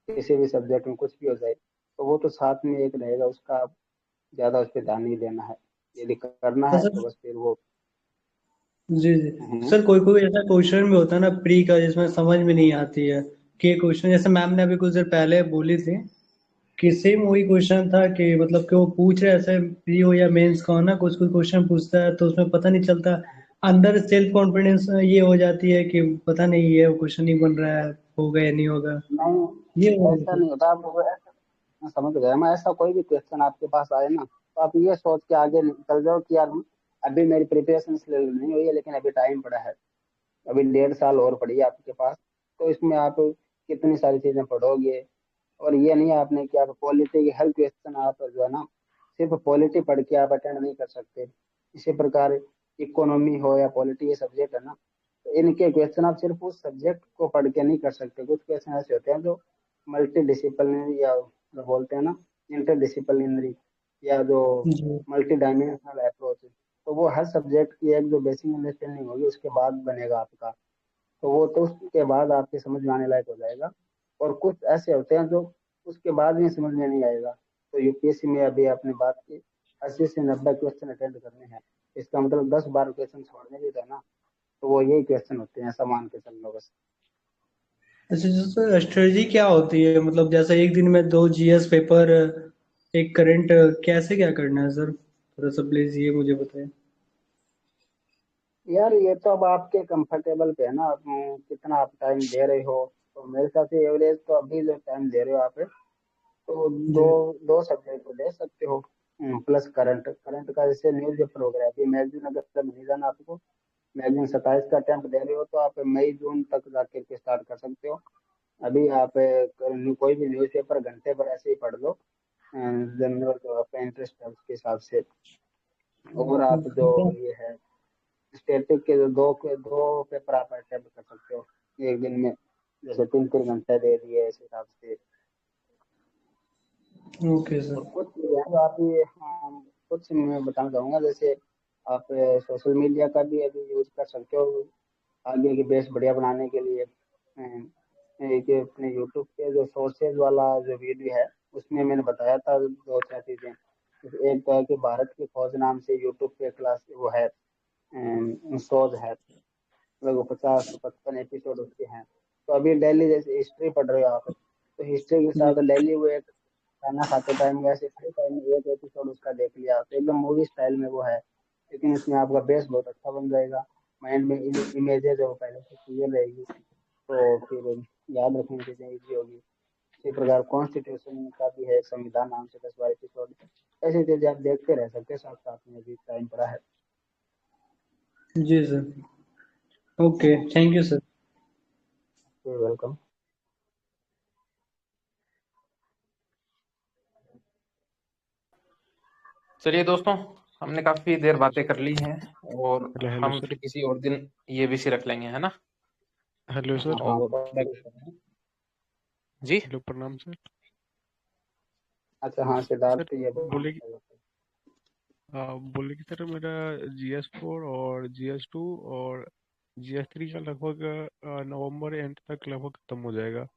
किसी भी सब्जेक्ट में कुछ भी हो जाए, तो वो तो साथ में एक रहेगा, उसका आप ज्यादा उस पर ध्यान नहीं देना है, यदि करना हाँ है सर। तो बस फिर वो। जी जी। हम्म। सर कोई कोई ऐसा क्वेश्चन भी होता है ना प्री का, जिसमें समझ में नहीं आती है कि क्वेश्चन, जैसे मैम ने अभी कुछ देर पहले बोली थी कि सेम वही क्वेश्चन था कि मतलब कि वो पूछ रहे ऐसे प्री हो या मेंस का हो ना, कुछ कुछ क्वेश्चन पूछता है तो उसमें पता नहीं चलता, अंदर सेल्फ कॉन्फिडेंस ये हो जाती है कि पता नहीं ये क्वेश्चन नहीं बन रहा है, होगा या नहीं होगा। ये नहीं हो ऐसा जाता है। नहीं होता, आप मैं समझ गया। मैं ऐसा कोई भी क्वेश्चन आपके पास आए ना, तो आप ये सोच के आगे निकल जाओ कि यार अभी मेरी प्रिपरेशन इसलिए नहीं हुई है, लेकिन अभी टाइम पड़ा है, अभी 1.5 साल और पड़ी है आपके पास, तो इसमें आप कितनी सारी चीजें पढ़ोगे। और ये नहीं आपने कि आप पॉलिटी के हर क्वेश्चन आप जो है ना सिर्फ पॉलिटी पढ़ के आप अटेंड नहीं कर सकते। इसी प्रकार इकोनॉमी हो या पॉलिटी ये सब्जेक्ट है ना, तो इनके क्वेश्चन आप सिर्फ उस सब्जेक्ट को पढ़ के नहीं कर सकते। कुछ क्वेश्चन ऐसे होते हैं जो मल्टी डिसिप्लिनरी या जो बोलते हैं ना इंटर डिसिप्लिनरी या जो जी मल्टी डायमेंशनल अप्रोच, तो वो हर सब्जेक्ट की एक जो बेसिक अंडरस्टैंडिंग होगी उसके बाद बनेगा आपका। तो वो तो उसके बाद आपके समझ में आने लायक हो जाएगा। और कुछ ऐसे होते हैं जो उसके बाद में समझ में नहीं आएगा। तो यूपीएससी में अभी आपने बात की 80 से 90 क्वेश्चन अटेंड करने हैं, इसका मतलब 10-12 क्वेश्चन छोड़ने भी थे ना, तो वो यही क्वेश्चन होते हैं, ऐसा मान के चल लो बस। अच्छा जैसे स्ट्रेटजी क्या होती है, मतलब जैसे एक दिन में 2 जीएस पेपर, एक करंट, कैसे क्या करना है सर, थोड़ा सा प्लीज ये मुझे बताएं। यार ये तो अब आपके कंफर्टेबल पे है ना, आप कितना आप टाइम दे रहे हो। तो मेरे हिसाब से एवरेज तो अभी जो टाइम दे रहे हो आप, तो दो जी दो सब्जेक्ट को ले सकते हो। प्लस करंट करंट का जैसे न्यूज पेपर वगैरह अभी मैगजीन अगर नहीं जाना आपको, मैगजीन 27 का अटेम्प्ट दे रहे हो तो आप मई जून तक जाके के स्टार्ट कर सकते हो। अभी आप कोई भी न्यूज पेपर घंटे पर ऐसे ही पढ़ लो, जनरल जो आपका इंटरेस्ट है उसके हिसाब से। और आप जो ये है स्टेटिक के जो दो पेपर आप अटेम्प्ट कर सकते हो एक दिन में, जैसे 3-3 घंटे दे दिए इस हिसाब से। ओके और सर। कुछ है जो आप ये कुछ मैं बताना चाहूंगा, जैसे आप सोशल मीडिया का भी अभी यूज कर सकते हो आगे की बेस बढ़िया बनाने के लिए। एक अपने यूट्यूब पे जो सोर्सेज वाला जो वीडियो है उसमें मैंने बताया था 2-4 चीजें। एक तो है कि भारत की खोज नाम से यूट्यूब पे क्लास वो है, शोज है, लगभग 50-55 एपिसोड उसके हैं। तो अभी डेली जैसे हिस्ट्री पढ़ रहे हो आप, तो हिस्ट्री के जी साथ डेली वो एक खाना खाते टाइम वैसे फ्री टाइम में एक एपिसोड उसका देख लिया तो एकदम मूवी स्टाइल में वो है। लेकिन इसमें आपका बेस बहुत अच्छा बन जाएगा, माइंड में इमेजेस है वो पहले से क्लियर रहेगी, तो फिर याद रखने की चीजें ईजी होगी। इसी प्रकार कॉन्स्टिट्यूशन का भी है एक संविधान नाम से 10-12 एपिसोड, ऐसी चीजें आप देखते रह सकते हैं साथ साथ में अभी टाइम पड़ा है। जी sir. Okay thank you sir. Welcome. चलिए दोस्तों, हमने काफी देर बातें कर ली हैं और हेलो हेलो हम सर। फिर किसी और दिन ये विषय रख लेंगे, है ना। Hello sir. हाँ और जी हेलो प्रणाम सर। अच्छा हाँ सिद्धार्थ सर ये बोले कि बोले कि सर मेरा GS4 और GS2 और GS3 का लगभग नवंबर एंड तक लगभग खत्म हो जाएगा।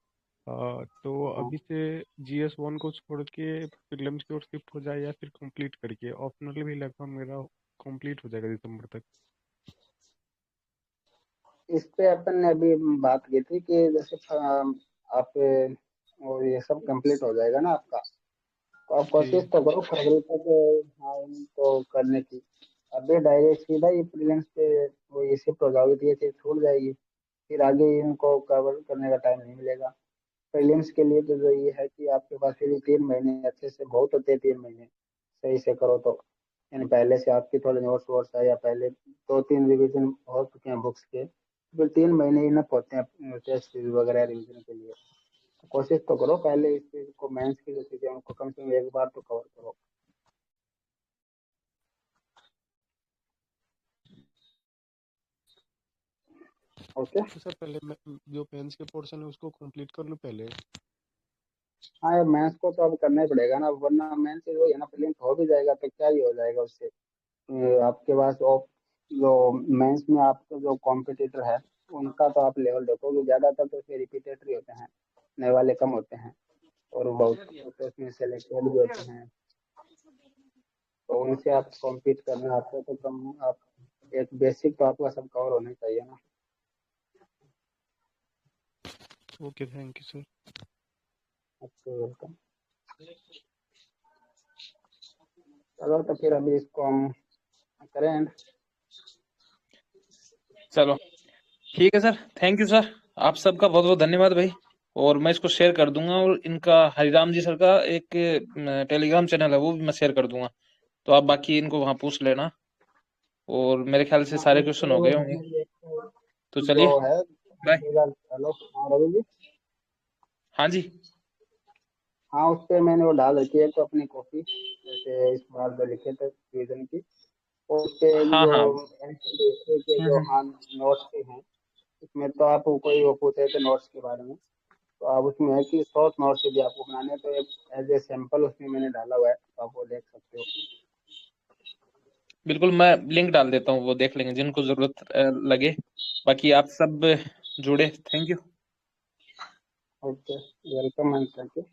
तो हाँ। अभी से GS1 को छोड़ के प्रीलिम्स की ओर शिफ्ट हो जाए या फिर कंप्लीट करके ऑप्शनल भी लगभग मेरा कंप्लीट हो जाएगा दिसंबर तक। इस पे अपन ने अभी बात की थी कि जैसे आप और ये सब कंप्लीट हो जाएगा ना आपका, तो आप जी कोशिश तो करो फरवरी तक हाँ इनको करने की। अभी डायरेक्ट सीधा ही प्रीलिम्स पे वो ये शिफ्ट हो जाओगे तो ये चीज छूट जाएगी, फिर आगे इनको कवर करने का टाइम नहीं मिलेगा। प्रीलिम्स के लिए तो जो ये है कि आपके पास फिर 3 महीने अच्छे से बहुत होते हैं, 3 महीने सही से करो तो। यानी पहले से आपके थोड़े नोट्स वोट्स है या पहले 2-3 रिवीजन हो चुके हैं बुक्स के, फिर 3 महीने इनफ होते हैं टेस्ट वगैरह रिवीजन के लिए। तो कोशिश तो करो पहले इस चीज को मेंस की जो चीजें हैं, उनको कम से कम एक बार तो कवर करो। ओके। तो सर पहले मैं जो मेंस के पोर्शन है उसको कंप्लीट कर लूँ पहले। हाँ यार मेंस को तो अब करना ही पड़ेगा ना, वरना मेंस से जो है ना प्रीलिम्स हो भी जाएगा तो क्या ही हो जाएगा उससे। आपके पास जो मेंस में आपके जो कॉम्पिटिटर है उनका तो आप लेवल देखोगे, ज्यादातर तो फिर रिपीटेटरी होते हैं, नए वाले कम होते हैं। और बहुत तो उसमें सेलेक्टेड भी होते हैं, तो उनसे आप कॉम्पीट करना आते हो तो कम आप एक बेसिक तो आपका सब कवर होना चाहिए ना। Okay thank you sir. अच्छा वेलकम। चलो तो फिर अभी इसको हम करें। चलो ठीक है सर, थैंक यू सर, आप सबका बहुत बहुत धन्यवाद भाई। और मैं इसको शेयर कर दूंगा और इनका हरिराम जी सर का एक टेलीग्राम चैनल है वो भी मैं शेयर कर दूंगा, तो आप बाकी इनको वहां पूछ लेना। और मेरे ख्याल से हाँ सारे उस क्वेश्चन हो पे गए होंगे, तो जो चलिए। है बाय। हेलो, हाँ रवि जी। हाँ जी। हाँ, उस पे मैंने वो डाल रखी है तो अपनी कॉपी, जैसे इस बार जो लिखे थे रिवीजन की, और उस पे हाँ जो हाँ। NCDFA के जो हाँ नोट्स के हैं, उसमें तो आप कोई वो पूछ रहे थे नोट्स के बारे में, तो आप उसमें है कि शॉर्ट नोट्स यदि आपको बनाने हैं तो एज ए सैंपल उसमें मैंने डाला हुआ है, तो आप वो देख सकते हो। बिल्कुल, मैं लिंक डाल देता हूँ, वो देख लेंगे जिनको जरूरत लगे। बाकी आप सब जुड़े, thank you. Okay, welcome and thank you.